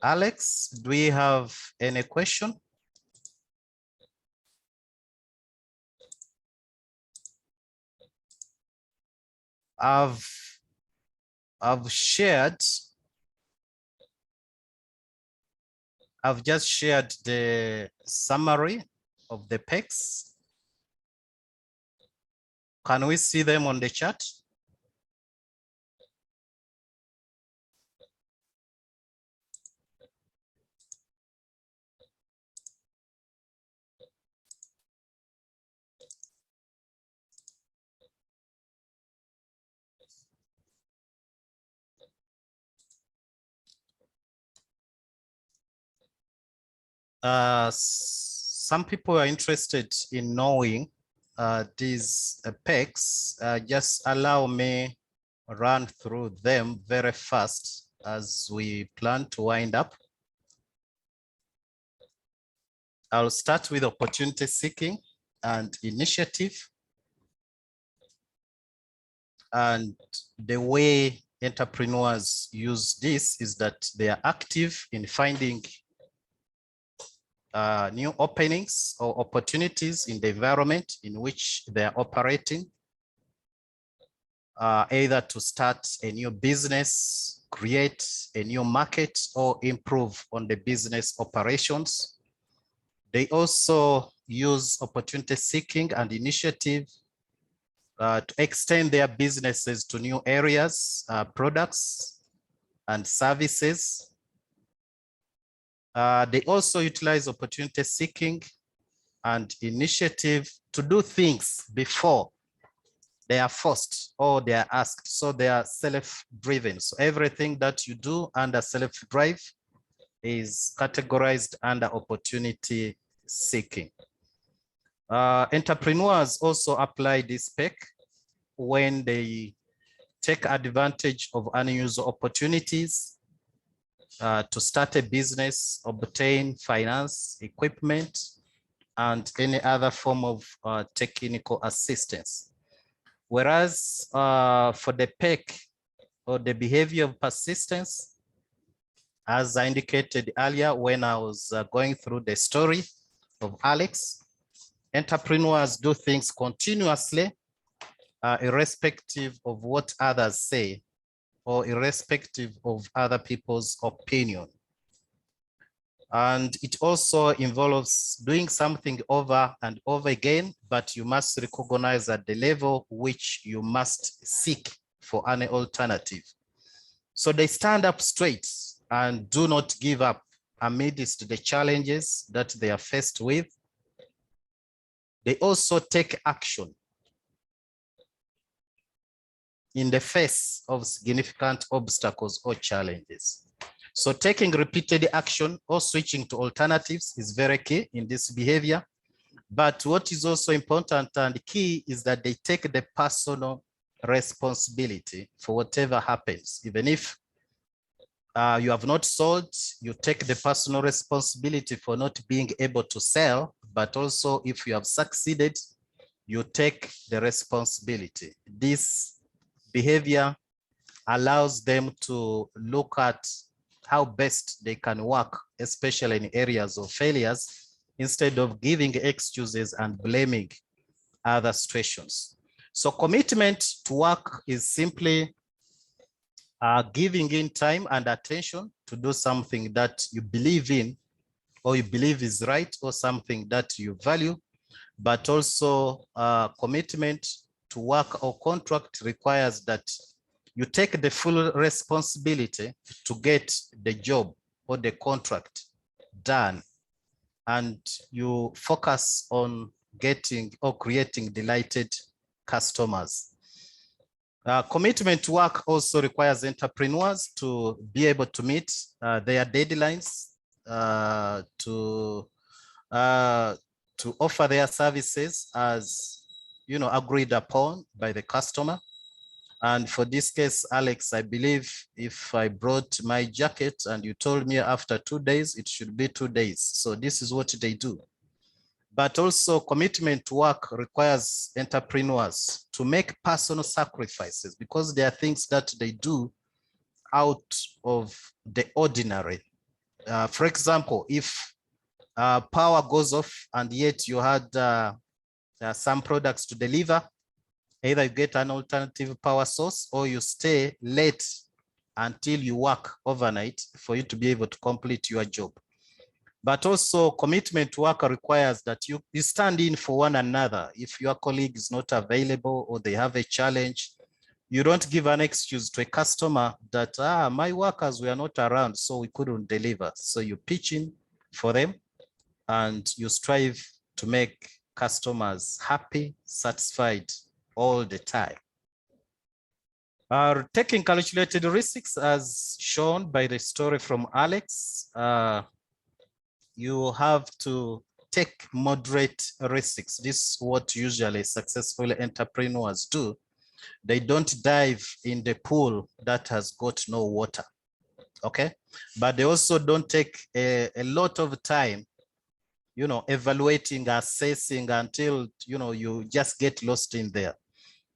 Alex. Do we have any question? I've just shared the summary of the PECs. Can we see them on the chat? Some people are interested in knowing these PECs. Just allow me run through them very fast as we plan to wind up. I'll start with opportunity seeking and initiative. And the way entrepreneurs use this is that they are active in finding new openings or opportunities in the environment in which they are operating, either to start a new business, create a new market, or improve on the business operations. They also use opportunity seeking and initiative to extend their businesses to new areas, products, and services. They also utilize opportunity seeking and initiative to do things before they are forced or they are asked. So they are self-driven. So everything that you do under self-drive is categorized under opportunity seeking. Entrepreneurs also apply this PEC when they take advantage of unusual opportunities to start a business, obtain finance, equipment, and any other form of technical assistance. Whereas for the PEC or the behavior of persistence As I indicated earlier when I was going through the story of Alex, entrepreneurs do things continuously, irrespective of what others say or irrespective of other people's opinion. And it also involves doing something over and over again, but you must recognize at the level which you must seek for an alternative. So they stand up straight and do not give up amidst the challenges that they are faced with. They also take action in the face of significant obstacles or challenges. So taking repeated action or switching to alternatives is very key in this behavior. But what is also important and key is that they take the personal responsibility for whatever happens. Even if you have not sold, you take the personal responsibility for not being able to sell, but also if you have succeeded, you take the responsibility. This behavior allows them to look at how best they can work, especially in areas of failures, instead of giving excuses and blaming other situations. So commitment to work is simply giving in time and attention to do something that you believe in or you believe is right or something that you value, but also commitment to work or contract requires that you take the full responsibility to get the job or the contract done, and you focus on getting or creating delighted customers. Commitment to work also requires entrepreneurs to be able to meet their deadlines, to offer their services as agreed upon by the customer. And for this case, Alex, I believe if I brought my jacket and you told me after 2 days, it should be 2 days. So this is what they do. But also commitment to work requires entrepreneurs to make personal sacrifices because there are things that they do out of the ordinary. For example, if power goes off and yet you had some products to deliver, either you get an alternative power source or you stay late until you work overnight for you to be able to complete your job. But also commitment to work requires that you stand in for one another. If your colleague is not available or they have a challenge, you don't give an excuse to a customer that, my workers were not around, so we couldn't deliver. So you pitch in for them and you strive to make customers happy, satisfied all the time. Taking calculated risks as shown by the story from Alex, you have to take moderate risks. This is what usually successful entrepreneurs do. They don't dive in the pool that has got no water, okay? But they also don't take a lot of time, evaluating, assessing until, you just get lost in there.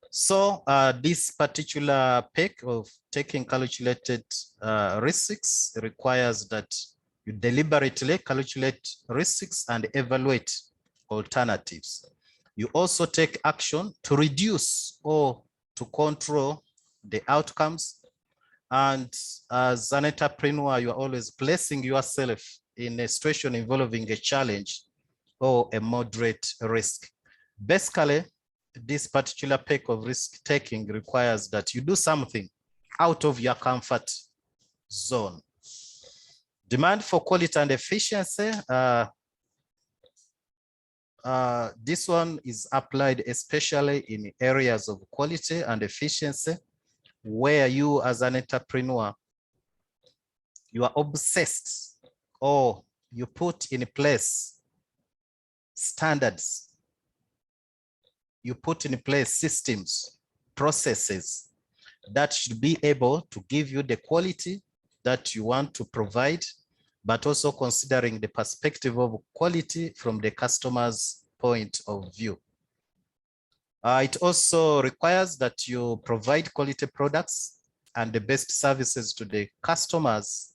So this particular PEC of taking calculated risks requires that you deliberately calculate risks and evaluate alternatives. You also take action to reduce or to control the outcomes. And as an entrepreneur, you are always placing yourself in a situation involving a challenge or a moderate risk. Basically, this particular PEC of risk taking requires that you do something out of your comfort zone. Demand for quality and efficiency. This one is applied especially in areas of quality and efficiency, where you as an entrepreneur, you are obsessed or you put in place standards. You put in place systems, processes that should be able to give you the quality that you want to provide, but also considering the perspective of quality from the customer's point of view. It also requires that you provide quality products and the best services to the customers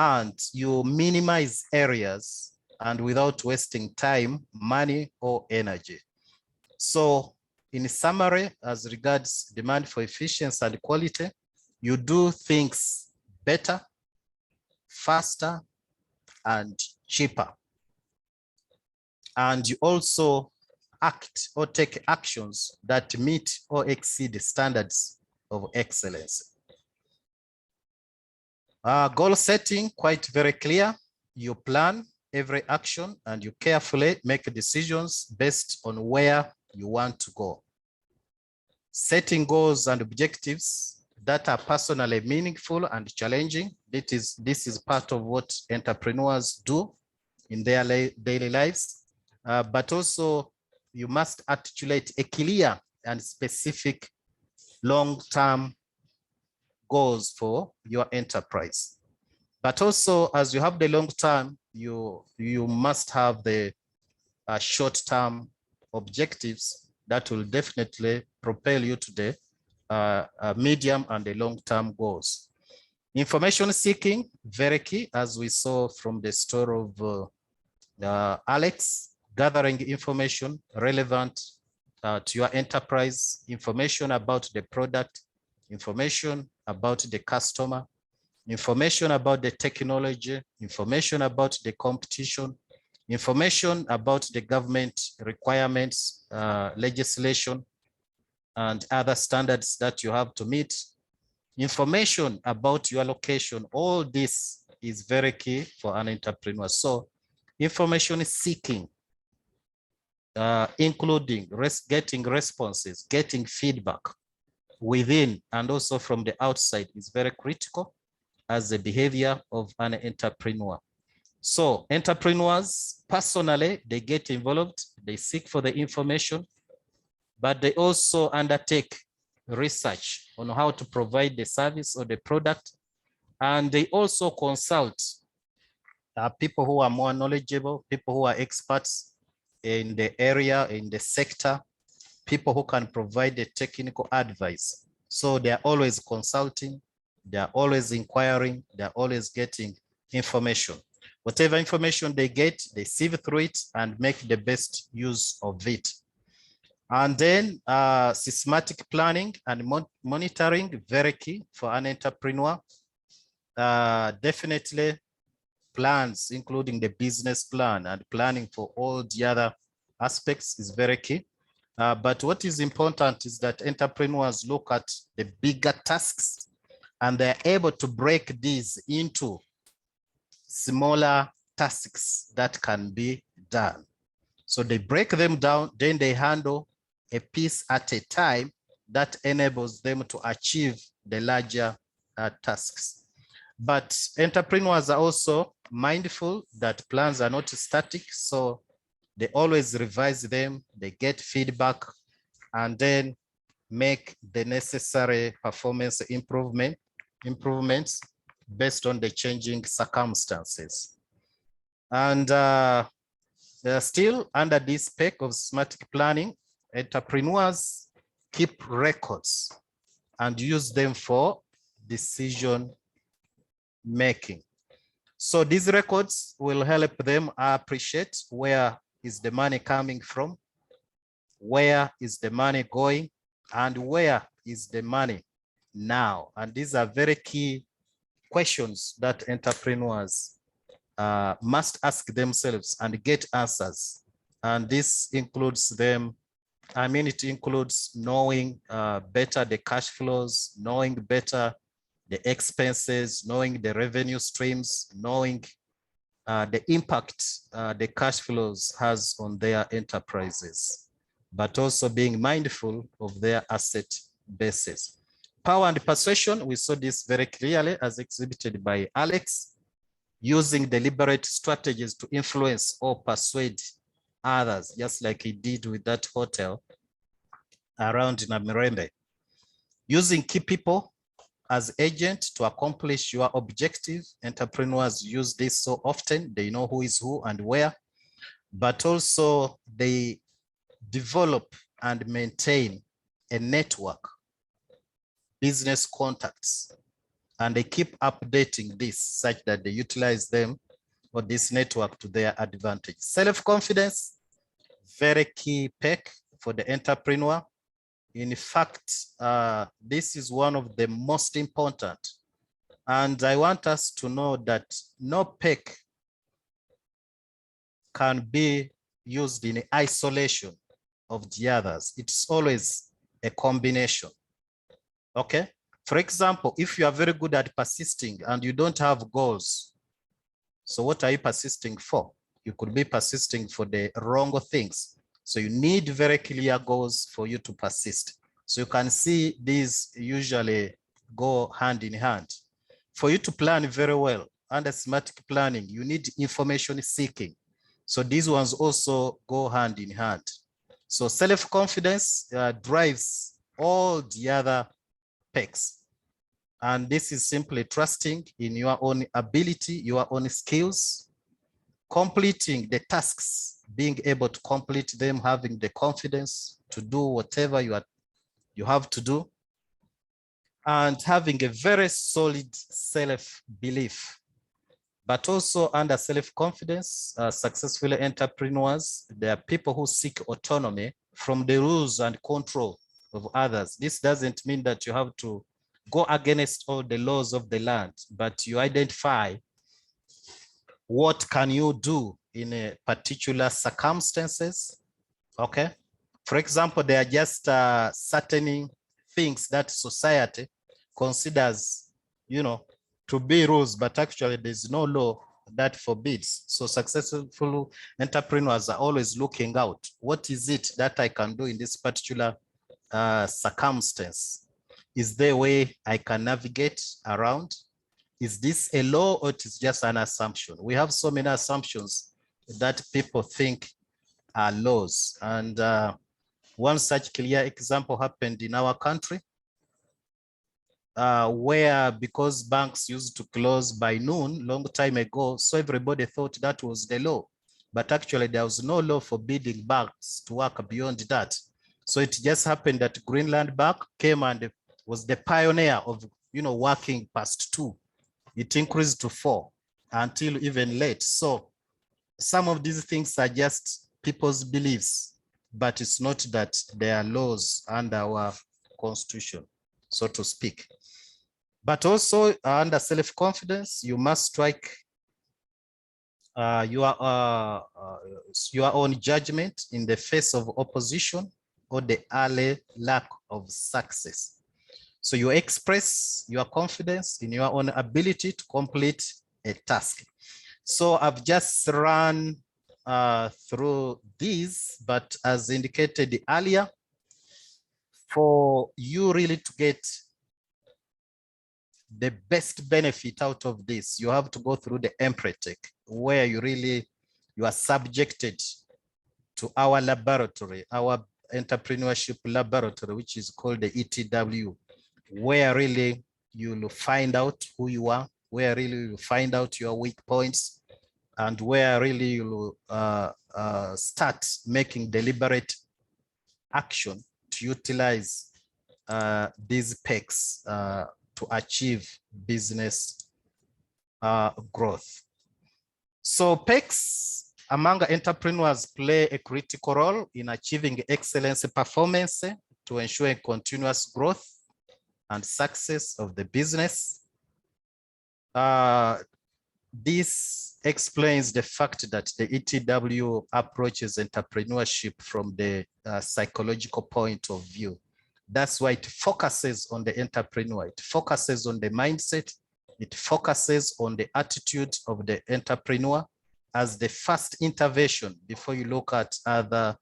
and you minimize areas and without wasting time, money, or energy. So in summary, as regards demand for efficiency and quality, you do things better, faster, and cheaper. And you also act or take actions that meet or exceed the standards of excellence. Goal setting, quite very clear. You plan every action and you carefully make decisions based on where you want to go. Setting goals and objectives that are personally meaningful and challenging. This is part of what entrepreneurs do in their daily lives. But also you must articulate a clear and specific long-term goals for your enterprise. But also, as you have the long term, you must have the short-term objectives that will definitely propel you to the medium and the long-term goals. Information seeking, very key, as we saw from the story of Alex, gathering information relevant to your enterprise, information about the product, information about the customer, information about the technology, information about the competition, information about the government requirements, legislation, and other standards that you have to meet, information about your location. All this is very key for an entrepreneur. So information seeking, including getting responses, getting feedback within and also from the outside is very critical as a behavior of an entrepreneur. So entrepreneurs, personally, they get involved, they seek for the information, but they also undertake research on how to provide the service or the product. And they also consult people who are more knowledgeable, people who are experts in the area, in the sector, people who can provide the technical advice. So they are always consulting, they are always inquiring, they are always getting information. Whatever information they get, they sieve through it and make the best use of it. And then systematic planning and monitoring, very key for an entrepreneur. Definitely plans, including the business plan and planning for all the other aspects is very key. But what is important is that entrepreneurs look at the bigger tasks and they're able to break these into smaller tasks that can be done. So they break them down, then they handle a piece at a time that enables them to achieve the larger tasks. But entrepreneurs are also mindful that plans are not static, so they always revise them, they get feedback, and then make the necessary performance improvements based on the changing circumstances. And still under this PEC of systematic planning, entrepreneurs keep records and use them for decision making. So these records will help them appreciate where is the money coming from, where is the money going, and where is the money now. And these are very key questions that entrepreneurs must ask themselves and get answers. And this includes them, it includes knowing better the cash flows, knowing better the expenses, knowing the revenue streams, knowing the impact the cash flows has on their enterprises, but also being mindful of their asset bases. Power and persuasion, we saw this very clearly as exhibited by Alex, using deliberate strategies to influence or persuade others, just like he did with that hotel around Namirembe. Using key people as agents to accomplish your objective. Entrepreneurs use this so often, they know who is who and where, but also they develop and maintain a network, business contacts, And they keep updating this such that they utilize them or this network to their advantage. Self-confidence, very key PEC for the entrepreneur. In fact, this is one of the most important. And I want us to know that no PEC can be used in isolation of the others. It's always a combination. Okay. For example, if you are very good at persisting and you don't have goals, so what are you persisting for? You could be persisting for the wrong things. So you need very clear goals for you to persist. So you can see these usually go hand in hand. For you to plan very well, under semantic planning, you need information seeking. So these ones also go hand in hand. So self-confidence drives all the other PECs. And this is simply trusting in your own ability, your own skills, completing the tasks, being able to complete them, having the confidence to do whatever you have to do, and having a very solid self-belief. But also under self-confidence, successful entrepreneurs, there are people who seek autonomy from the rules and control of others. This doesn't mean that you have to go against all the laws of the land, but you identify what can you do in a particular circumstances, okay? For example, there are just certain things that society considers, you know, to be rules, but actually there's no law that forbids. So successful entrepreneurs are always looking out. What is it that I can do in this particular circumstance? Is there a way I can navigate around? Is this a law or it is just an assumption? We have so many assumptions that people think are laws. And one such clear example happened in our country, where because banks used to close by noon long time ago, so everybody thought that was the law. But actually there was no law forbidding banks to work beyond that. So it just happened that Greenland Bank came and was the pioneer of, you know, working past 2. It increased to 4 until even late. So some of these things are just people's beliefs, but it's not that they are laws under our constitution, so to speak. But also under self-confidence, you must strike your own judgment in the face of opposition or the early lack of success. So you express your confidence in your own ability to complete a task. So I've just run through these, but as indicated earlier, for you really to get the best benefit out of this, you have to go through the empretech, where you are subjected to our laboratory, our entrepreneurship laboratory, which is called the ETW, where really you'll find out who you are, where really you'll find out your weak points, and where really you'll start making deliberate action to utilize these PECs to achieve business growth. So PECs among entrepreneurs play a critical role in achieving excellence performance to ensure continuous growth and success of the business. This explains the fact that the ETW approaches entrepreneurship from the psychological point of view. That's why it focuses on the entrepreneur. It focuses on the mindset. It focuses on the attitude of the entrepreneur as the first intervention before you look at other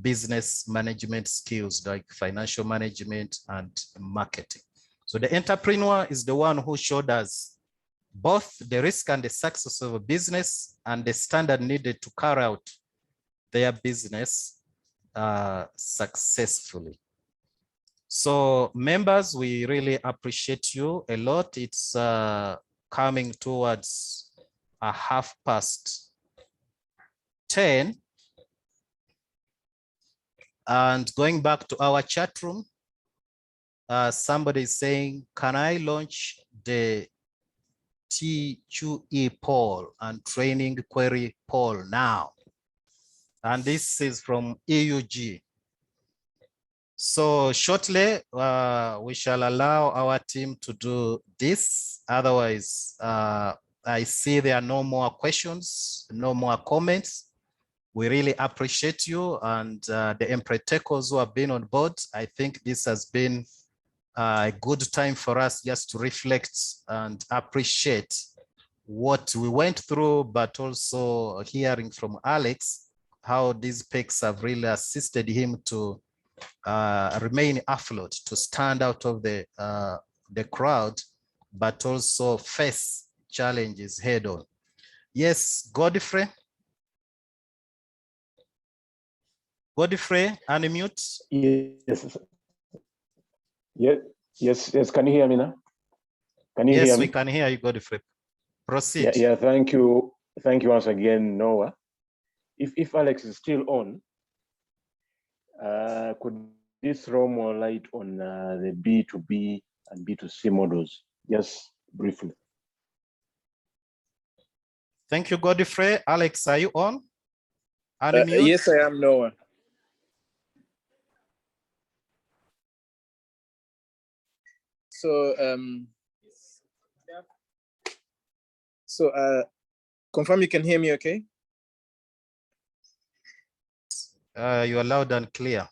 business management skills like financial management and marketing. So the entrepreneur is the one who showed us both the risk and the success of a business and the standard needed to carry out their business successfully. So members, we really appreciate you a lot. It's coming towards 10:30. And going back to our chat room, somebody is saying, can I launch the T2E poll and training query poll now? And this is from EUG. So shortly, we shall allow our team to do this. Otherwise, I see there are no more questions, no more comments. We really appreciate you and the Empretecos who have been on board. I think this has been a good time for us just to reflect and appreciate what we went through, but also hearing from Alex, how these PECs have really assisted him to remain afloat, to stand out of the crowd, but also face challenges head on. Yes, Godfrey. Godfrey, unmute. Yes. Yes. Can you hear me now? Can you hear me? Yes, we can hear you, Godfrey. Proceed. Yeah. Thank you. Thank you once again, Noah. If Alex is still on, could this throw more light on the B2B and B2C models, just briefly? Thank you, Godfrey. Alex, are you on? Unmute. Yes, I am, Noah. So, confirm you can hear me, okay? You are loud and clear.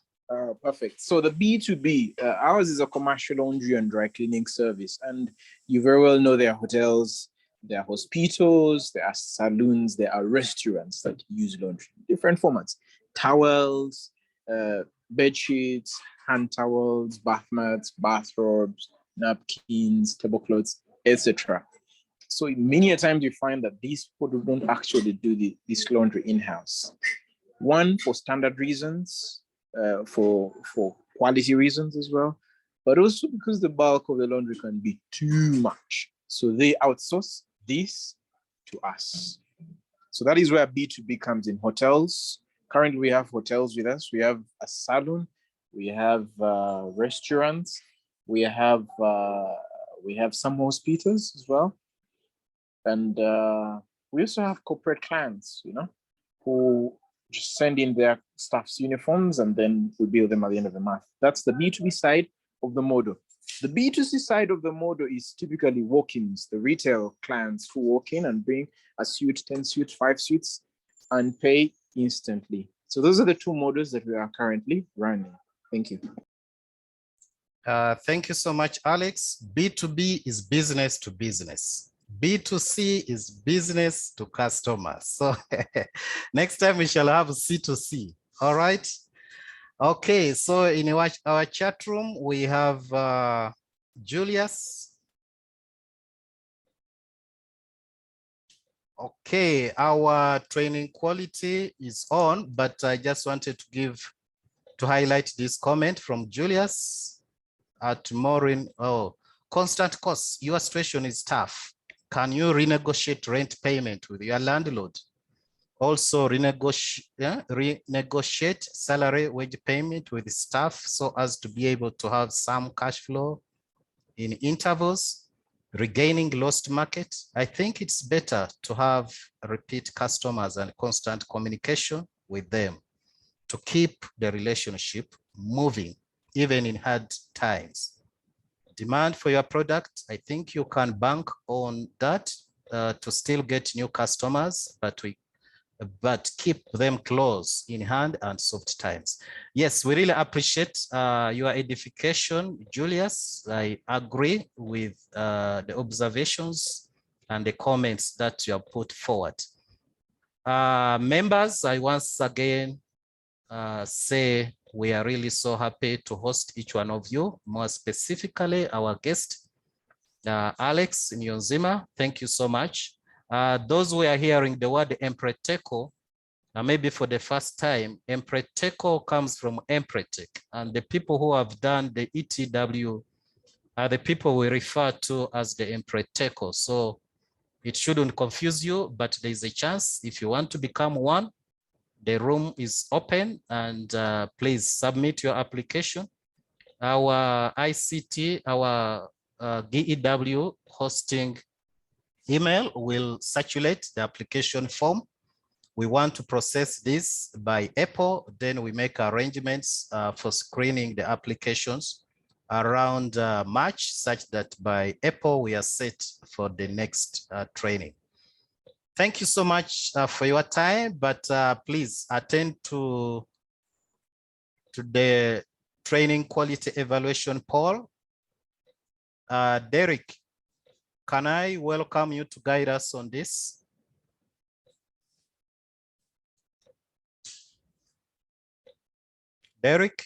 Perfect. So the B2B, ours is a commercial laundry and dry cleaning service. And you very well know there are hotels, there are hospitals, there are saloons, there are restaurants that use laundry, different formats, towels, bed sheets, hand towels, bath mats, bathrobes, napkins, tablecloths, etc. So many a times you find that these people don't actually do this laundry in-house. One, for standard reasons, for quality reasons as well, but also because the bulk of the laundry can be too much. So they outsource this to us. So that is where B2B comes in. Hotels, currently we have hotels with us. We have a salon, we have restaurants, we have some hospitals as well. And we also have corporate clients, who just send in their staff's uniforms and then we bill them at the end of the month. That's the B2B side of the model. The B2C side of the model is typically walk-ins, the retail clients who walk in and bring a suit, 10 suits, 5 suits, and pay instantly. So those are the two models that we are currently running. Thank you. Thank you so much, Alex. B2B is business to business. B2C is business to customers. So next time we shall have C2C. All right. Okay. So in our chat room, we have Julius. Okay. Our training quality is on, but I just wanted to highlight this comment from Julius at Maureen. Oh, constant costs. Your situation is tough. Can you renegotiate rent payment with your landlord? Also renegotiate salary wage payment with staff so as to be able to have some cash flow in intervals, regaining lost market. I think it's better to have repeat customers and constant communication with them to keep the relationship moving, even in hard times. Demand for your product, I think you can bank on that to still get new customers, but keep them close in hand and soft times. Yes, we really appreciate your edification, Julius. I agree with the observations and the comments that you have put forward. Members, I once again say we are really so happy to host each one of you, more specifically our guest, Alex Niyonzima. Thank you so much. Those who are hearing the word Empreteco, maybe for the first time, Empreteco comes from Empretec, and the people who have done the ETW are the people we refer to as the Empreteco. So it shouldn't confuse you, but there is a chance if you want to become one. The room is open, and please submit your application. our ICT, our DEW hosting email will circulate the application form. We want to process this by April, then we make arrangements for screening the applications around March, such that by April we are set for the next training. Thank you so much for your time, but please attend to the training quality evaluation poll. Derek, can I welcome you to guide us on this? Derek,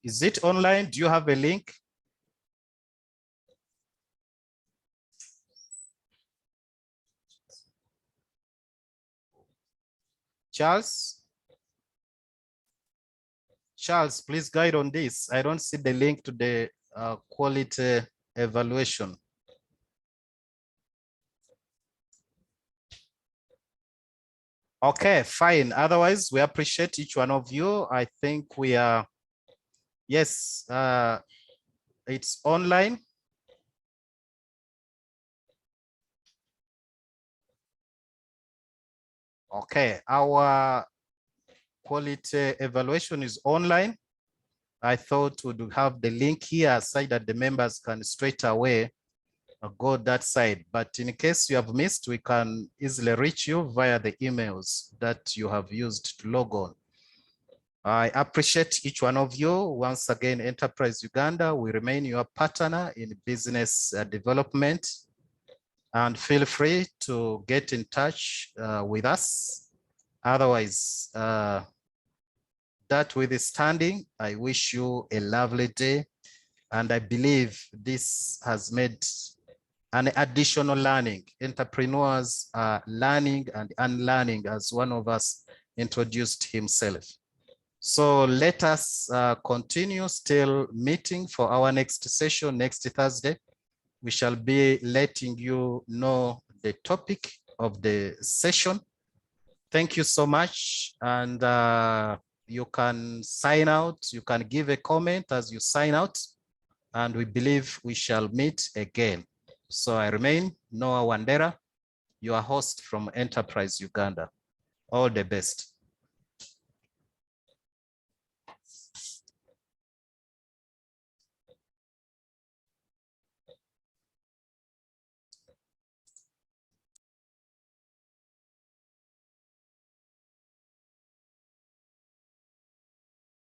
is it online? Do you have a link? Charles? Charles, please guide on this. I don't see the link to the quality evaluation. Okay, fine. Otherwise, we appreciate each one of you. I think we are, yes, it's online. Okay, our quality evaluation is online. I thought we'd have the link here so that the members can straight away go that side. But in case you have missed, we can easily reach you via the emails that you have used to log on. I appreciate each one of you. Once again, Enterprise Uganda, we remain your partner in business development. And feel free to get in touch with us. Otherwise, that withstanding, I wish you a lovely day. And I believe this has made an additional learning. Entrepreneurs are learning and unlearning, as one of us introduced himself. So let us continue still meeting for our next session next Thursday. We shall be letting you know the topic of the session. Thank you so much. And you can sign out. You can give a comment as you sign out. And we believe we shall meet again. So I remain Noah Wandera, your host from Enterprise Uganda. All the best.